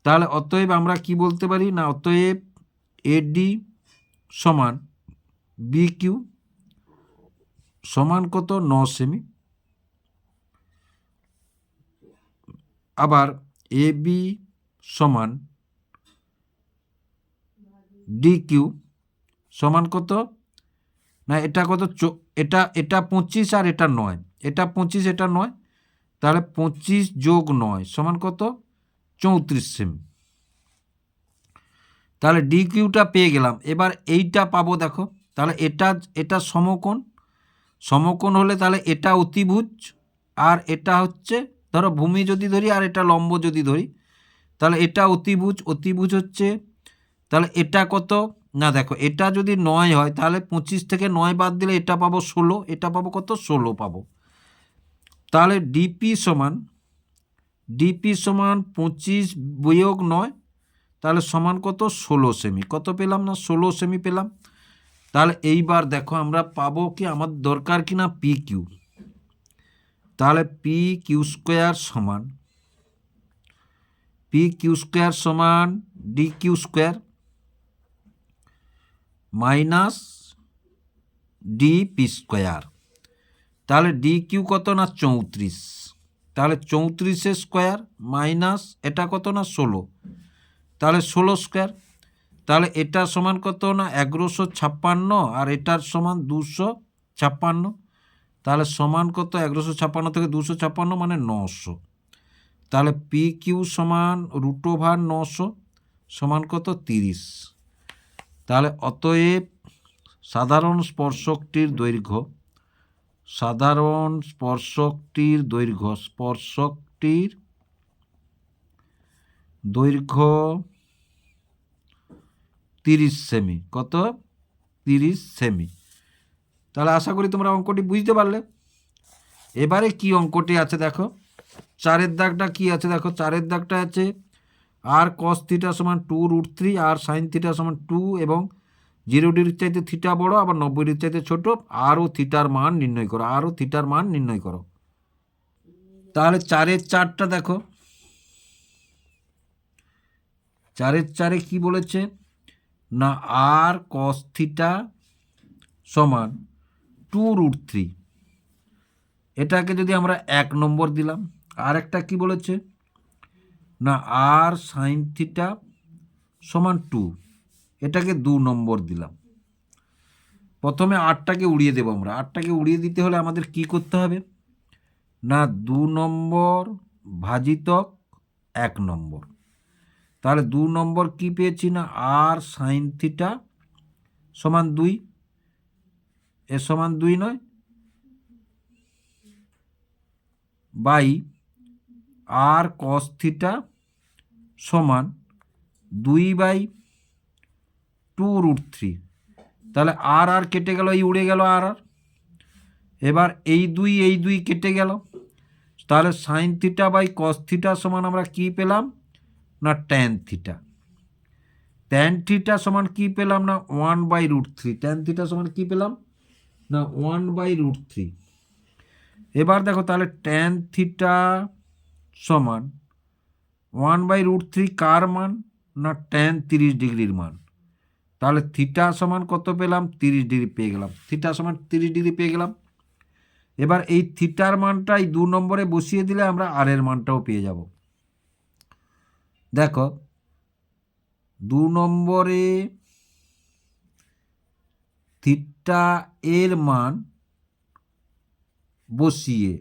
তাহলে অতএব আমরা কি বলতে পারি না, অতএব এডি সমান বি কিউ সমান কত, 9 সেমি। আবার এ বি সমান ডি কিউ সমান কত না, এটা কত, এটা 25 আর এটা 9, এটা 25 এটা 9, তাহলে 25 যোগ 9 সমান কত, 34 সেমি। তাহলে ডি কিউটা পেয়ে গেলাম। এবার এইটা পাবো দেখো, তাহলে এটা সমকোণ হলে তাহলে এটা অতিভুজ, আর এটা হচ্ছে ধরো ভূমি যদি ধরি আর এটা লম্ব যদি ধরি, তাহলে এটা অতিভুজ হচ্ছে। তাহলে এটা কত না, দেখো এটা যদি 9 হয় তাহলে 25 থেকে 9 বাদ দিলে এটা পাবো 16, এটা পাবো কত, 16 পাবো। তাহলে ডিপি সমান 25 বিয়োগ 9, তাহলে সমান কত, 16 সেমি। কত পেলাম না, 16 সেমি পেলাম। তাহলে এইবার দেখো আমরা পাবো কি, আমার দরকার কি না, পি কিউ। তাহলে পি কিউ স্কোয়ার সমান D Q square minus D P square. তাহলে ডি কিউ কত না, 34। তাহলে 34 স্কোয়ার মাইনাস এটা কত না, 16, তাহলে 16 স্কোয়ার। তাহলে এটা সমান কত না, 1156, আর এটার সমান 256। তাহলে সমান কত, 1156 থেকে 256 মানে 900। তাহলে পি কিউ সমান √900 সমান কত, 30। তাহলে অতএব সাধারণ স্পর্শকটির দৈর্ঘ্য 30 সেমি। কত, 30 সেমি। তাহলে আশা করি তোমরা অঙ্কটি বুঝতে পারলে। এবারে কি অঙ্কটি আছে দেখো, 4-এর দাগটা কি আছে দেখো, 4-এর দাগটা আছে আর cos থিটা সমান 2√3, আর sin থিটা সমান 2, এবং 0 ডিগ্রির চাইতে থিটা বড়, আবার 90 ডিগ্রির চাইতে ছোট, আরও থিটার মান নির্ণয় করো, তাহলে 4-এর 4টা দেখো, 4-এর 4-এ কি বলেছে না, আর cos থিটা সমান 2√3, এটাকে যদি আমরা 1 নম্বর দিলাম। আর একটা কি বলেছে না, আর সাইন থিটা সমান 2, এটাকে 2 নম্বর দিলাম। প্রথমে 8টাকে উড়িয়ে দেবো আমরা। 8টাকে উড়িয়ে দিতে হলে আমাদের কি করতে হবে না, 2 নম্বর ভাজিতক 1 নম্বর। তাহলে 2 নম্বর কি পেয়েছি না, আর সাইন থিটা সমান 2, এ সমান 2 নয়, বাই আর কস থিটা সমান 2/2√3। তাহলে আর কেটে গেল, এই উড়ে গেল আর। এবার এই দুই কেটে গেল, তাহলে sine theta by cos theta সমান আমরা কী পেলাম না ট্যান থিটা। ট্যান থিটা সমান কী পেলাম না 1/√3। ট্যান থিটা সমান কী পেলাম না 1/√3। এবার দেখো তাহলে ট্যান থিটা সমান 1/√3 কার মান না ট্যান 30 ডিগ্রির মান। তাহলে থিটা সমান কত পেলাম 30 ডিগ্রি পেয়ে গেলাম, থিটা সমান 30 ডিগ্রি পেয়ে গেলাম। এবার এই থিটার মানটা এই 2 নম্বরে বসিয়ে দিলে আমরা আর এর মানটাও পেয়ে যাব। দেখো 2 নম্বরে থিটা এর মান বসিয়ে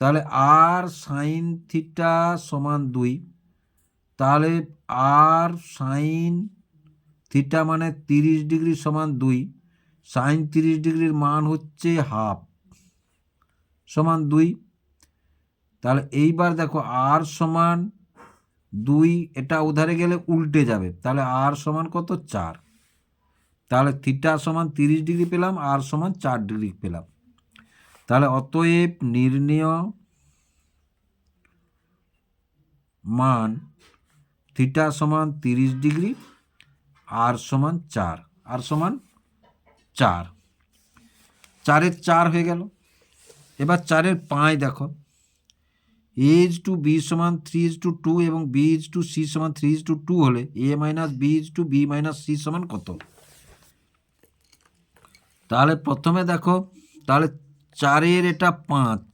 তাহলে আর সাইন থিটা সমান 2, তাহলে আর সাইন থিটা মানে 30 ডিগ্রি সমান 2, সাইন 30 ডিগ্রির মান হচ্ছে হাফ সমান 2। তাহলে এইবার দেখো আর সমান 2, এটা উধারে গেলে উল্টে যাবে, তাহলে আর সমান কত 4। তাহলে থিটা সমান 30 ডিগ্রি পেলাম, আর সমান 4 ডিগ্রি পেলাম। তাহলে অতএব নির্ণেয় মান থিটা সমান 30 ডিগ্রি, আর সমান 4, আর সমান 4, 4-এর 4 হয়ে গেল। এবার 4-এর 5 দেখো a/b সমান 3:2 এবং b/c সমান 3:2 হলে a - b/b - c সমান কত। তাহলে প্রথমে দেখো তাহলে 4-এর এটা 5,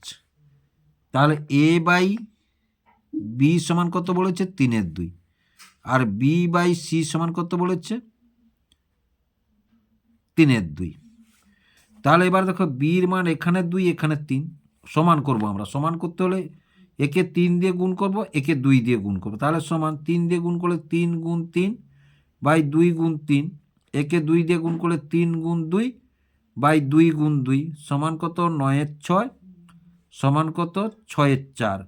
তাহলে a/b সমান কত বলেছে 3/2, আর b/c সমান কত বলেছে 3/2। তাহলে এবার দেখো বির মান এখানে 2 এখানে 3, সমান করব আমরা। সমান করতে হলে একে 3 দিয়ে গুণ করব, একে 2 দিয়ে গুণ করব, তাহলে সমান 3 দিয়ে গুণ করলে 3 গুণ 3 বাই 2 গুণ 3, একে 2 দিয়ে গুণ করলে 3 গুণ 2 বাই 2 গুণ 2 সমান কত 9-এর 6 সমান কত 6-এর 4।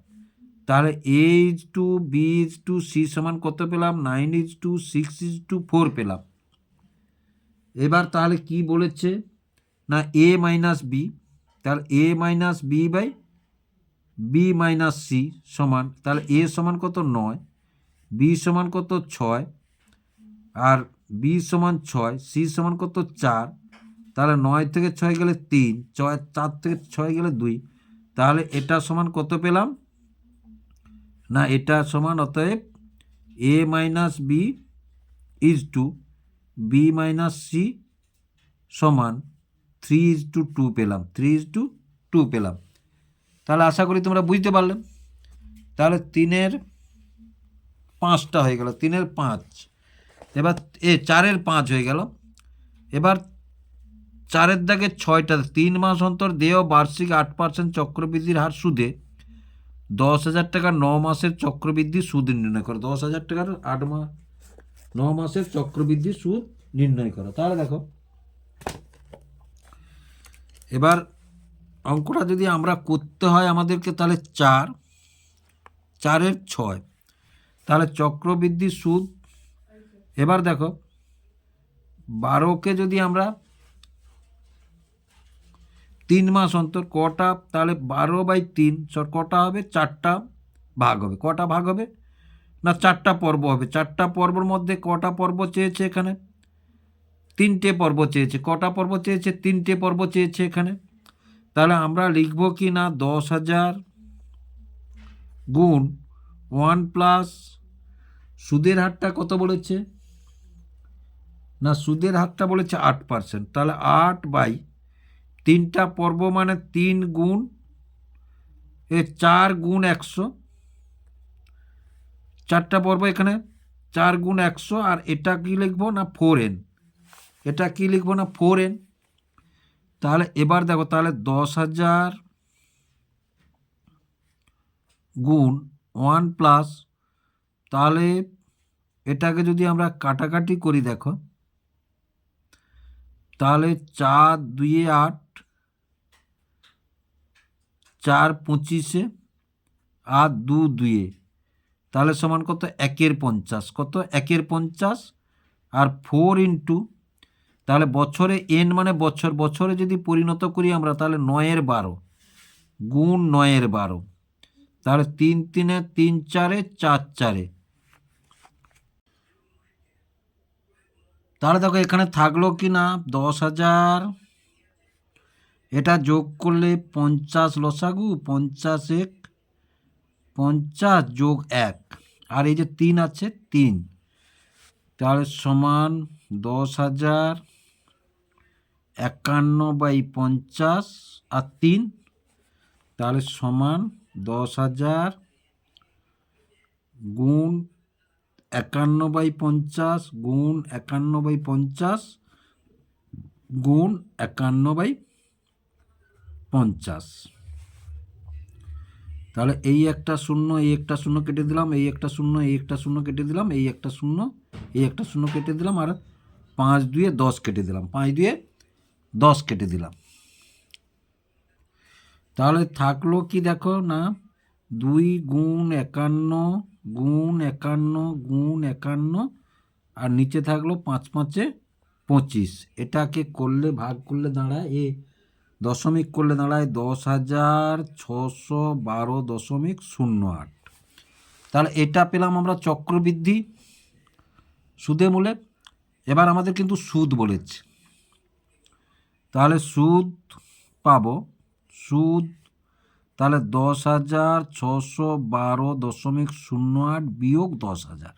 তাহলে a/b/c সমান কত পেলাম 9:6:4 পেলাম। এবার তাহলে কি বলেছে না a - b, তাহলে a - b by b - c সমান, তাহলে a সমান কত 9, b সমান কত 6, আর b সমান 6, c সমান কত 4। তাহলে 9 থেকে 6 গেলে 3, 4 থেকে 6 গেলে 2, তাহলে এটা সমান কত পেলাম না এটা সমান অতএব a - b b - c সমান 3:2 পেলাম, 3:2 পেলাম। তাহলে আশা করি তোমরা বুঝতে পারলে। তাহলে 3-এর 5টা হয়ে গেল, 3-এর 5। এবার 4-এর 5 হয়ে গেল। এবার 4-এর দাগে 6টা 3 মাস অন্তর দেয় বার্ষিক 8% চক্রবৃদ্ধির হার সুদে 10,000 টাকার 9 মাসের চক্রবৃদ্ধি সুদ নির্ণয় করো। 10,000 টাকার 9 মাসের চক্রবৃদ্ধি সুদ নির্ণয় করো। তাহলে দেখো এবার অঙ্কটা যদি আমরা করতে হয় আমাদেরকে, তাহলে 4-এর 6, তাহলে চক্রবৃদ্ধি সুদ। এবার দেখো 12কে যদি আমরা 3 মাস অন্তর কটা, তাহলে 12/3 কটা হবে 4টা ভাগ হবে। কটা ভাগ হবে না 4টা পর্ব হবে। 4টা পর্বর মধ্যে কটা পর্ব চেয়েছে এখানে 3টে পর্ব চেয়েছে। কটা পর্ব চেয়েছে 3টে পর্ব চেয়েছে এখানে। তাহলে আমরা লিখব কি না 10,000 গুণ 1 প্লাস সুদের হারটা কত বলেছে না সুদের হারটা বলেছে 8%, তাহলে 8/3টা পর্ব মানে 3 গুণ 4 গুণ 100, 4টা পর্ব এখানে 4 গুণ 100, আর এটা কি লিখবো না 4n, এটা কি লিখবো না 4n। তাহলে এবার দেখো তাহলে 10,000 গুণ 1 প্লাস, তাহলে এটাকে যদি আমরা কাটাকাটি করি দেখো তাহলে 4×2 = 8, 4×25 আর 2×2, তাহলে সমান কত 1-এর 50, কত 1-এর 50, আর 4 × তাহলে বছরে এন মানে বছর, বছরে যদি পরিণত করি আমরা তাহলে 9-এর 12 গুণ 9-এর 12, তাহলে 3 3 3 4 4 4। তাহলে দেখো এখানে থাকলো কি না 10,000, এটা যোগ করলে 50 লসাগু, 50 এক 50 যোগ 1, আর এই যে 3 আছে 3, তাহলে সমান 10,051/50 আর 3, তাহলে সমান 10,000 গুণ 51/50 গুণ 51/50 গুণ 51/50। তাহলে এই একটা শূন্য, এই একটা শূন্য কেটে দিলাম, এই একটা শূন্য, এই একটা শূন্য কেটে দিলাম, এই একটা শূন্য, এই একটা শূন্য কেটে দিলাম, আর 5 2 10 কেটে দিলাম, 5 2 10 কেটে দিলাম। তাহলে থাকলো কি দেখো না 2 গুণ 51 গুণ 51 গুণ 51, আর নিচে থাকলো 5 5 25। এটাকে করলে ভাগ করলে দাঁড়ায় দশমিক করলে দাঁড়ায় 10,612.08। তাহলে এটা পেলাম আমরা চক্রবৃদ্ধি সুদে মূলে। এবার আমাদের কিন্তু সুদ বলেছে, তাহলে সুদ পাবো, সুদ তাহলে 10,612.08 বিয়োগ 10,000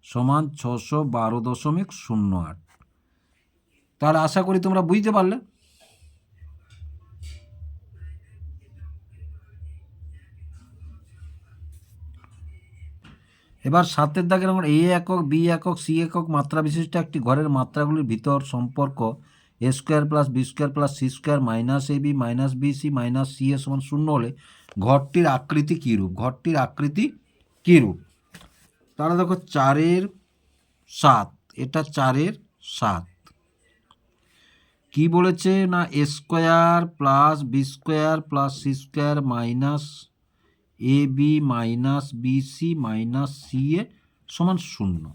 সমান 612.08। তাহলে আশা করি তোমরা বুঝতে পারলে। এবার 7-এর দাগের আমরা এ একক, বি একক, সি একক মাত্রা বিশিষ্ট একটি ঘরের মাত্রাগুলির ভিতর সম্পর্ক a square plus B square plus c square minus a b minus b c minus c a সমান 0 হলে ঘরটির আকৃতি কীরূপ? ঘরটির আকৃতি কীরূপ? তাহলে দেখো 4-এর 7, এটা 4-এর 7 কি বলেছে না a square plus B square plus c square minus a b minus b c minus c a সমান 0।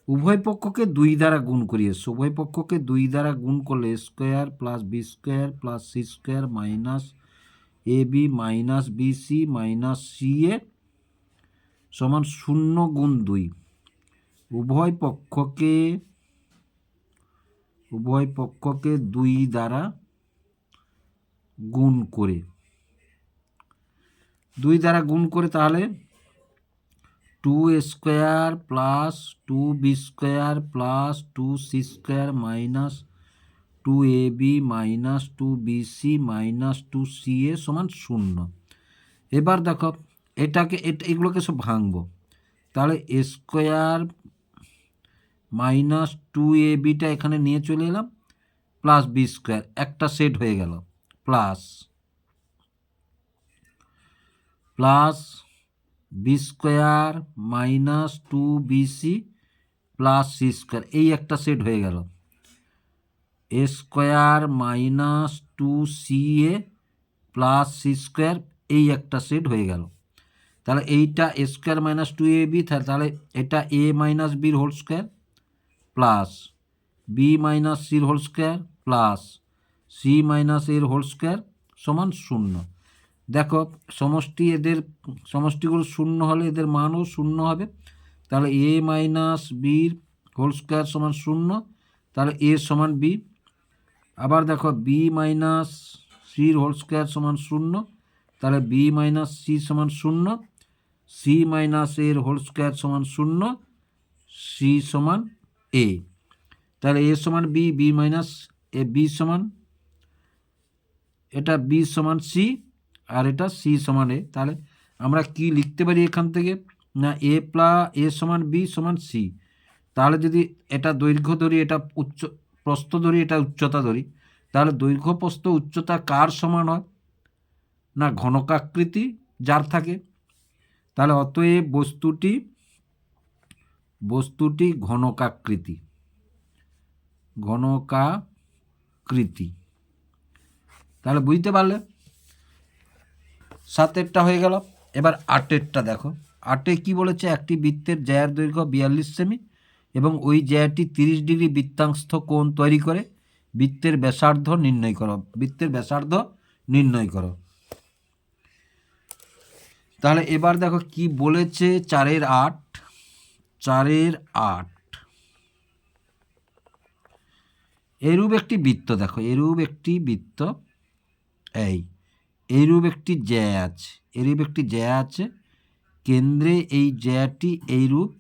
উভয় পক্ষকে 2 দ্বারা গুণ করিয়েছে, উভয় পক্ষকে 2 দ্বারা গুণ করলে square plus B square plus c square minus a b minus b c minus c a সমান 0 গুণ 2। উভয় পক্ষকে 2 দ্বারা গুণ করে, 2 দ্বারা গুণ করে তাহলে 2 square plus 2 b square plus 2 c square minus 2 a b minus 2 b c minus 2 c a সমান 0। এবার দেখো এটাকে এগুলোকে সব ভাঙবো, তাহলে স্কোয়ার মাইনাস 2 এ বিটা এখানে নিয়ে চলে এলাম প্লাস বি স্কোয়ার, একটা সেট হয়ে গেল, plus plus B square minus 2 b c plus c square, এই একটা সেট হয়ে গেল, a square minus 2 c a plus c square, এই একটা সেট হয়ে গেল। তাহলে এইটা a square minus 2 a b, তাহলে এটা এ মাইনাস বির whole square plus b minus সির whole square plus c minus এর হোল স্কোয়ার সমান 0। দেখো সমষ্টি, এদের সমষ্টিগুলো 0 হলে এদের মানও 0 হবে, তাহলে এ মাইনাস বির হোল স্কোয়ার সমান 0, তাহলে এ সমান বি। আবার দেখো বি মাইনাস সির হোল স্কোয়ার সমান 0, তাহলে বি মাইনাস সি সমান 0, সি মাইনাস এর হোল স্কোয়ার সমান 0, সি সমান এ। তাহলে এ সমান B, B minus a, B সমান, এটা বি সমান সি আর এটা সি সমান এ। তাহলে আমরা কি লিখতে পারি এখান থেকে না এ প্লাস এ সমান বি সমান সি। তাহলে যদি এটা দৈর্ঘ্য ধরি, এটা প্রস্থ ধরি, এটা উচ্চতা ধরি, তাহলে দৈর্ঘ্য প্রস্থ উচ্চতা কার সমান হয় না ঘনকাকৃতি যার থাকে। তাহলে অতএব বস্তুটি ঘনকাকৃতি, তাহলে বুঝতে পারলে। 7-এরটা হয়ে গেল। এবার 8-এরটা দেখো, 8-এ কি বলেছে একটি বৃত্তের জ্যায়ের দৈর্ঘ্য 42 সেমি এবং ওই জ্যাটি 30 ডিগ্রি বৃত্তাংশ কোণ তৈরি করে। বৃত্তের ব্যাসার্ধ নির্ণয় করো। বৃত্তের ব্যাসার্ধ নির্ণয় করো। তাহলে এবার দেখো কি বলেছে 4-8। 4-8 এরূপ একটি বৃত্ত, দেখো এরূপ একটি বৃত্ত, এইরূপ একটি জ্যা আছে, এরূপ একটি জ্যা আছে, কেন্দ্রে এই জ্যাটি এইরূপ,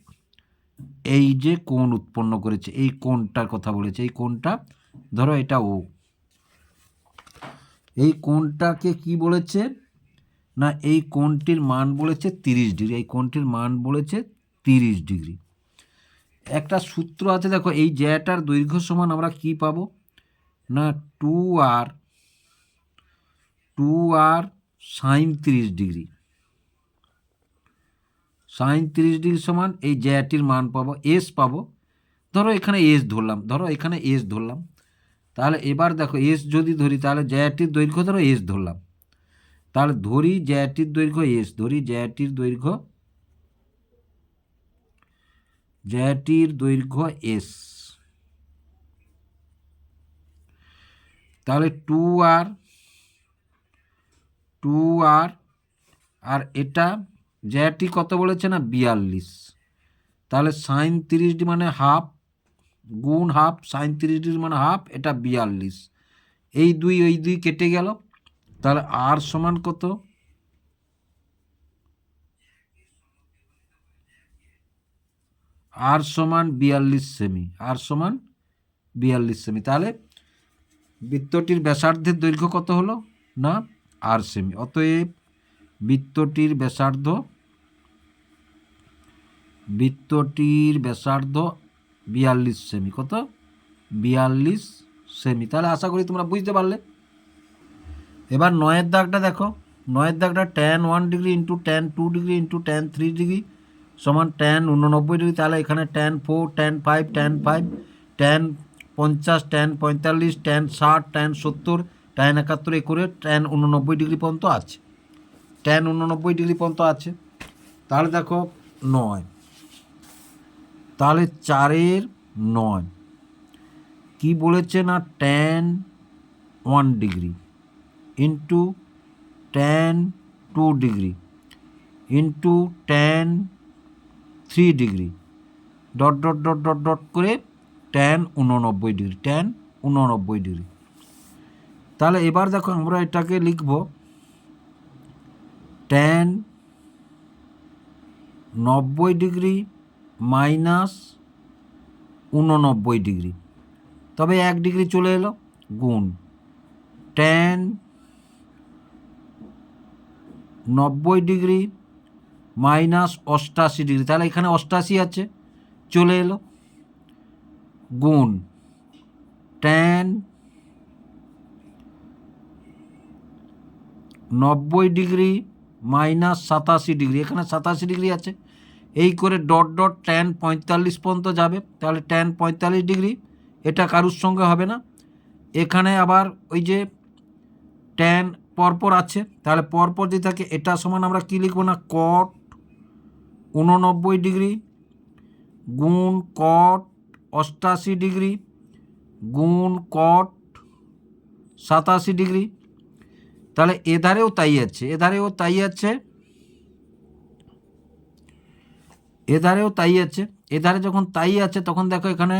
এই যে কোণ উৎপন্ন করেছে, এই কোণটার কথা বলেছে। এই কোণটা ধরো এটা ও, এই কোণটাকে কি বলেছে না, এই কোণটির মান বলেছে 30 ডিগ্রি। এই কোণটির মান বলেছে 30 ডিগ্রি। একটা সূত্র আছে, দেখো এই জ্যাটার দৈর্ঘ্য সমান আমরা কি পাবো না 2r sin 30 degree. sin 30 degree সমান এই জ্যাটির মান পাবো, এস পাবো। ধরো এখানে এস ধরলাম, তাহলে এবার দেখো এস যদি ধরি, তাহলে জ্যাটির দৈর্ঘ্য ধরো এস ধরলাম, তাহলে ধরি জ্যাটির দৈর্ঘ্য এস, জ্যাটির দৈর্ঘ্য এস, তাহলে 2r আর এটা জ্যাটি কত বলেছে না 42, তাহলে sin 30 ডিগ্রি মানে হাফ, গুণ হাফ, sin 30 ডিগ্রি মানে হাফ, এটা 42। এই দুই কেটে গেল, তাহলে আর সমান কত, আর সমান 42 সেমি, তাহলে বৃত্তটির ব্যাসার্ধের দৈর্ঘ্য কত হলো না 8 সেমি। অতএব বৃত্তটির ব্যাসার্ধ 42 সেমি। কত? 42 সেমি। তাহলে আশা করি তোমরা বুঝতে পারলে। এবার 9-এর দাগটা দেখো। 9-এর দাগটা tan 1 degree into tan 2 degree into tan 3 degree সমান tan 89 ডিগ্রি। তাহলে এখানে tan 4, tan 5, tan 5, tan 50, tan 45, tan 60, tan 70, tan 71 এ করে tan 89 ডিগ্রি পর্যন্ত আছে। tan 89 ডিগ্রি পর্যন্ত আছে। তাহলে দেখো 9, তাহলে 4-এর 9 কি বলেছে না tan 1 degree into tan 2 degree into tan 3 degree dot dot dot dot dot করে tan 89 ডিগ্রি, tan 89 ডিগ্রি। তাহলে এবার দেখো আমরা এটাকে লিখব tan 90 ডিগ্রি মাইনাস 89 ডিগ্রি, তবে 1 ডিগ্রি চলে এলো, গুণ tan 90 ডিগ্রি মাইনাস 88 ডিগ্রি, তাহলে এখানে 88 আছে, চলে এলো, গুণ tan 90 ডিগ্রি মাইনাস 87 ডিগ্রি, এখানে 87 ডিগ্রি আছে, এই করে ডট ডট tan 45 পর্যন্ত যাবে। তাহলে tan 45 ডিগ্রি, এটা কারুর সঙ্গে হবে না। এখানে আবার ওই যে tan পরপর আছে, তাহলে পরপর যদি থাকে এটা সমান আমরা কী লিখব না cot 89 ডিগ্রি গুণ cot 88 ডিগ্রি গুণ cot 87 ডিগ্রি। তাহলে এধারেও তাই আছে, এধারেও তাই আছে, এধারে যখন তাই আছে তখন দেখো এখানে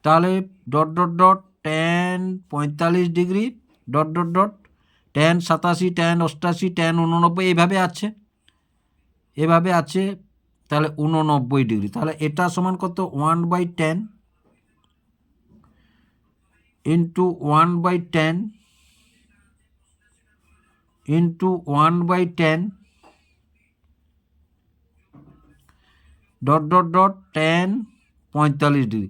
তাহলে dot dot dot tan 45 degree dot dot dot tan 87, tan 88, tan 89 এভাবে আছে, তাহলে 89 ডিগ্রি। তাহলে এটা সমান কত 1/10 into 1/10 into 1/10 dot dot dot tan 45 degree,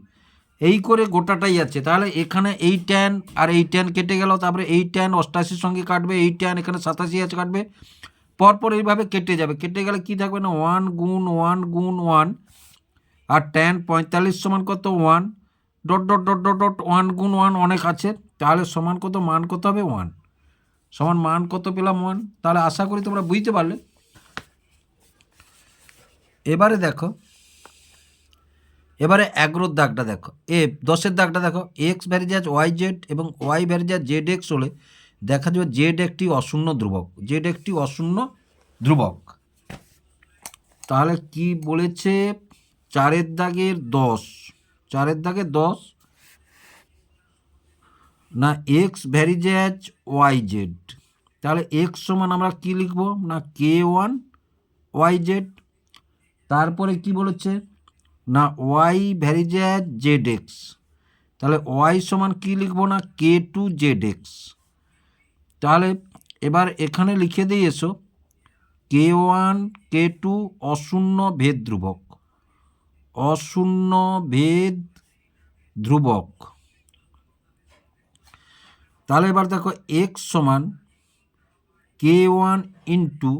এই করে গোটাটাই আছে। তাহলে এখানে এই tan আর এই tan কেটে গেল, তারপরে এই tan 88 সঙ্গে কাটবে, এই tan এখানে 87 আছে কাটবে, পরপর এইভাবে কেটে যাবে। কেটে গেলে কি থাকবে না 1 গুণ 1 গুণ 1, আর tan 45 সমান কত 1 dot dot dot dot dot 1 গুণ 1 অনেক আছে, তাহলে সমান কত মান কত হবে 1, সমান মান কত পেলাম 1। তাহলে আশা করি তোমরা বুঝতে পারলে। এবারে দেখো এবারে 11 দাগটা দেখো, 10 দাগটা দেখো, এক্স ভ্যারিজাজ ওয়াই জেড এবং ওয়াই ভ্যারিজাজ জেড এক্স হলে দেখা যাবে জেড একটি অশূন্য ধ্রুবক, জেড একটি অশূন্য ধ্রুবক। তাহলে কি বলেছে, 4 দাগের 10, 4 দাগের 10 না এক্স ভ্যারিজাজ ওয়াই জেড, তাহলে এক্স সমান আমরা কি লিখব না K1 ওয়াই জেড। তারপরে কি বলেছে না ওয়াই ভ্যারিজাজ জেড এক্স, তাহলে ওয়াই সমান কি লিখব না K2 জেড এক্স। তাহলে এবার এখানে লিখে দিয়ে এসো K1 K2 অশূন্য ভেদ ধ্রুবক, অশূন্য ভেদ ধ্রুবক। তাহলে এবার দেখো এক্স সমান K1 ইন্টু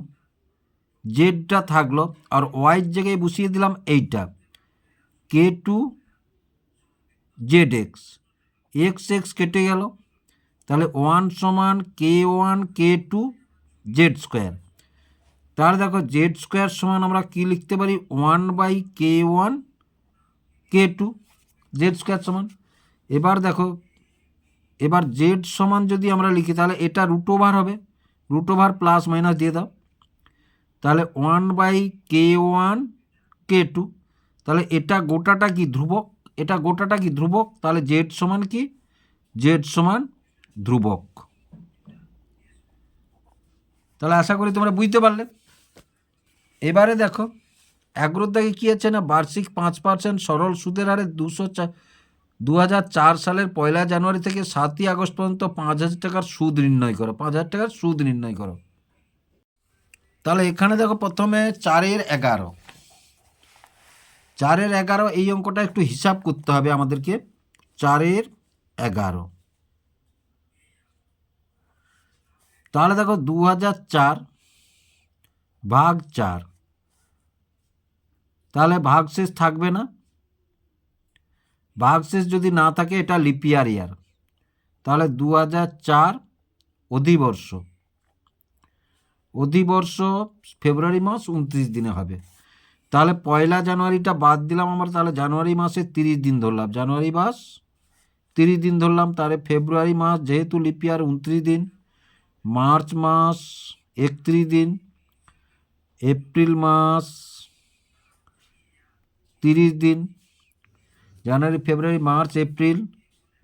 জেডটা থাকলো, আর ওয়াইয়ের জায়গায় বসিয়ে দিলাম এইটা K2 Z x, x x কেটে গেল, তাহলে 1 সমান K1 K2 জেড স্কোয়ার। তাহলে দেখো জেড স্কোয়ার সমান আমরা কি লিখতে পারি 1/K1 K2 জেড স্কোয়ার সমান। এবার দেখো এবার জেড সমান যদি আমরা লিখি তাহলে এটা রুট ওভার হবে, রুট ওভার প্লাস মাইনাস দিয়ে দাও, তাহলে 1/K1 K2, তাহলে এটা গোটাটা কি ধ্রুবক, এটা গোটাটা কি ধ্রুবক, তাহলে জেড সমান কি, জেড সমান ধ্রুবক। তাহলে আশা করি তোমরা বুঝতে পারলে। এবারে দেখো 11 দাগে কী আছে না বার্ষিক 5% সরল সুদের হারে 2004 সালের 1 জানুয়ারি থেকে 7 আগস্ট পর্যন্ত 5,000 টাকার সুদ নির্ণয় করো, 5,000 টাকার সুদ নির্ণয় করো। তাহলে এখানে দেখো প্রথমে 4-এর 11, 4-এর 11 এই অঙ্কটা একটু হিসাব করতে হবে আমাদেরকে। 4-এর 11, তাহলে দেখো 2004 ভাগ 4, তাহলে ভাগশেষ থাকবে না, ভাগশেষ যদি না থাকে এটা লিপিয়ার ইয়ার, তাহলে 2004 অধিবর্ষ, অধিবর্ষ ফেব্রুয়ারি মাস 29 দিনে হবে। তাহলে 1 জানুয়ারিটা বাদ দিলাম আমরা, তাহলে জানুয়ারি মাসে 30 দিন ধরলাম, জানুয়ারি মাস 30 দিন ধরলাম, তাহলে ফেব্রুয়ারি মাস যেহেতু লিপিয়ার 29 দিন, মার্চ মাস 31 দিন, এপ্রিল মাস 30 দিন, জানুয়ারি ফেব্রুয়ারি মার্চ এপ্রিল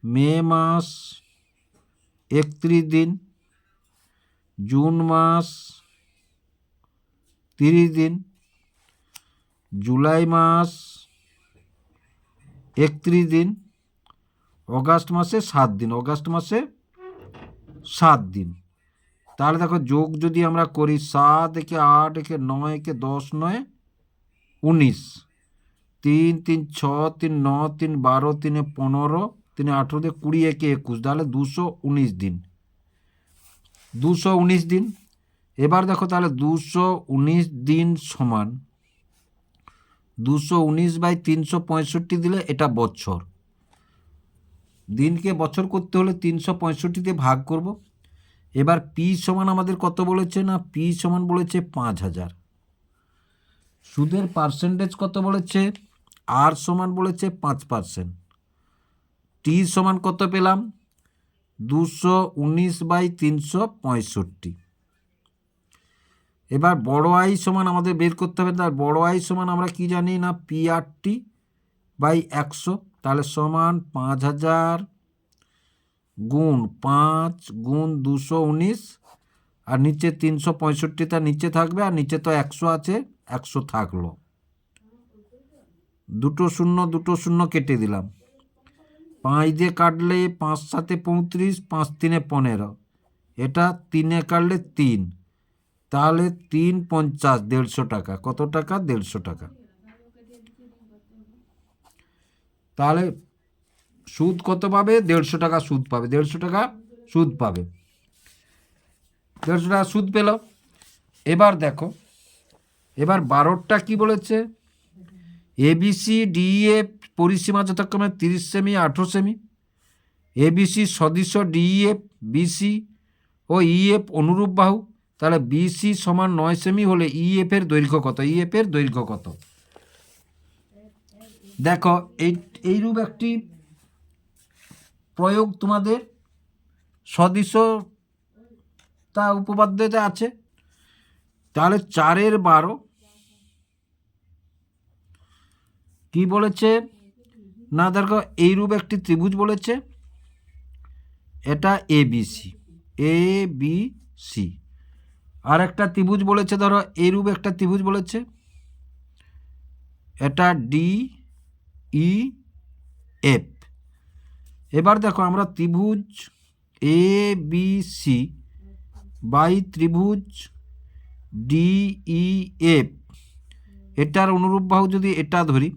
মে মাস 31 দিন, জুন মাস 30 দিন, জুলাই মাস 31 দিন, অগাস্ট মাসে 7 দিন, অগাস্ট মাসে 7 দিন। তাহলে দেখো যোগ যদি আমরা করি 7 একে 8 একে 9 একে 10 9 19, 3 3 6 3 9 3 12 3 15 3 18 দিয়ে 20 একে 21, তাহলে 219 দিন, 219 দিন। এবার দেখো তাহলে 219 দিন সমান 219/365 দিলে এটা বছর, দিনকে বছর করতে হলে 365 দিয়ে ভাগ করব। এবার পি সমান আমাদের কত বলেছে না পি সমান বলেছে 5000, সুদের পার্সেন্টেজ কত বলেছে আর সমান বলেছে 5%, টি সমান কত পেলাম 219/365। এবার বড় আই সমান আমাদের বের করতে হবে, তার বড় আই সমান আমরা কি জানি না PRT/100, তাহলে সমান 5000 গুণ 5 গুণ 219, আর নিচে 365টা নিচে থাকবে, আর নিচে তো 100 আছে 100 থাকলো, 2 শূন্য 2 শূন্য কেটে দিলাম, 5 দিয়ে কাটলে 5 7 35, 5 3 15, এটা 3 কাটলে 3, তাহলে 3 50 150 টাকা, কত টাকা 150 টাকা। তাহলে সুদ কত পাবে 150 টাকা সুদ পাবে, 150 টাকা সুদ পাবে, 150 টাকা সুদ পেল। এবার দেখো এবার 12টা কি বলেছে এবিসি ডিইএফ পরিসীমা যথাক্রমে 30 সেমি 18 সেমি, এবিসি সদৃশ ডিইএফ বিসি ও ইএফ অনুরূপ বাহু, তাহলে বিসি সমান 9 সেমি হলে ইএফ এর দৈর্ঘ্য কত, ইএফ এর দৈর্ঘ্য কত। দেখো এইরূপ একটি প্রয়োগ তোমাদের সদৃশতা উপপাদ্যতে আছে। তাহলে 4/12 কি বলেছে না, দেখো এইরূপ একটি ত্রিভুজ বলেছে, এটা ABC আর একটা ত্রিভুজ বলেছে, ধরো এইরূপ একটা ত্রিভুজ বলেছে, এটা DEF। এবার দেখো আমরা ত্রিভুজ ABC বাই ত্রিভুজ DEF, এটার অনুরূপ বাহু যদি এটা ধরি,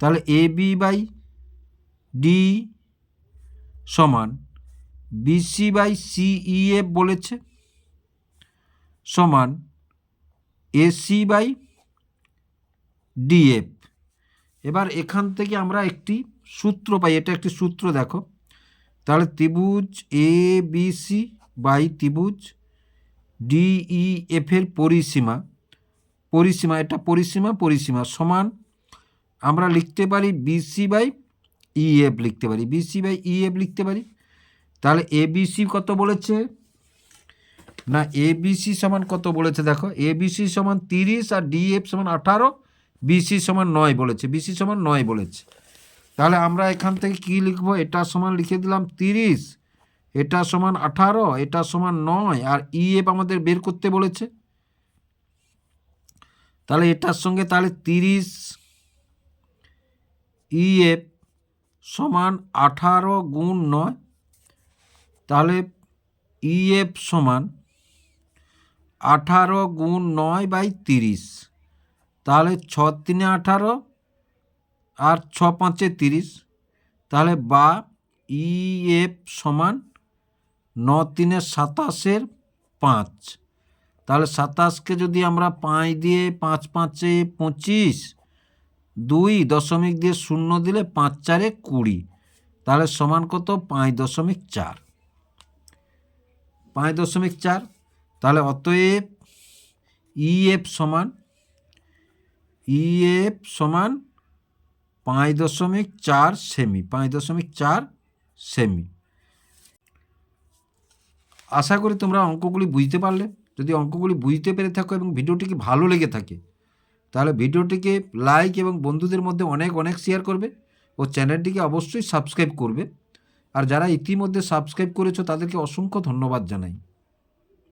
তাহলে AB বাই ডি সমান BC বাই CEF বলেছে সমান AC বাই DF। এবার এখান থেকে আমরা একটি সূত্র পাই, এটা একটি সূত্র দেখো, তাহলে ত্রিভুজ ABC বাই ত্রিভুজ DEF এর পরিসীমা এটা পরিসীমা সমান আমরা লিখতে পারি BC বাই EF লিখতে পারি, BC বাই EF লিখতে পারি। তাহলে ABC কত বলেছে না, ABC সমান কত বলেছে দেখো, ABC সমান 30 আর DF সমান 18, BC সমান 9 বলেছে, BC সমান 9 বলেছে। তাহলে আমরা এখান থেকে কি লিখবো, এটা সমান লিখে দিলাম 30, এটা সমান 18, এটা সমান 9, আর EF আমাদের বের করতে বলেছে। তাহলে এটার সঙ্গে তাহলে 30 EF সমান 18 গুণ 9, তাহলে EF সমান 18 গুণ 9 বাই 30, তাহলে 6 3 18 আর 6 5 30, তাহলে বা EF সমান 9 3 27 5, তাহলে 27কে যদি আমরা 5 দিয়ে 5 5 25, 2 দশমিক দিয়ে 0 দিলে 5 4 20, তাহলে সমান কত 5.4, 5.4। তাহলে অতএব EF সমান 5.4 সেমি, 5.4 সেমি। আশা করি তোমরা অঙ্কগুলি বুঝতে পারলে। যদি অঙ্কগুলি বুঝতে পেরে থাকো এবং ভিডিওটিকে ভালো লেগে থাকে, তাহলে ভিডিওটিকে লাইক এবং বন্ধুদের মধ্যে অনেক অনেক শেয়ার করবে ও চ্যানেলটিকে অবশ্যই সাবস্ক্রাইব করবে। আর যারা ইতিমধ্যে সাবস্ক্রাইব করেছো তাদেরকে অসংখ্য ধন্যবাদ জানাই।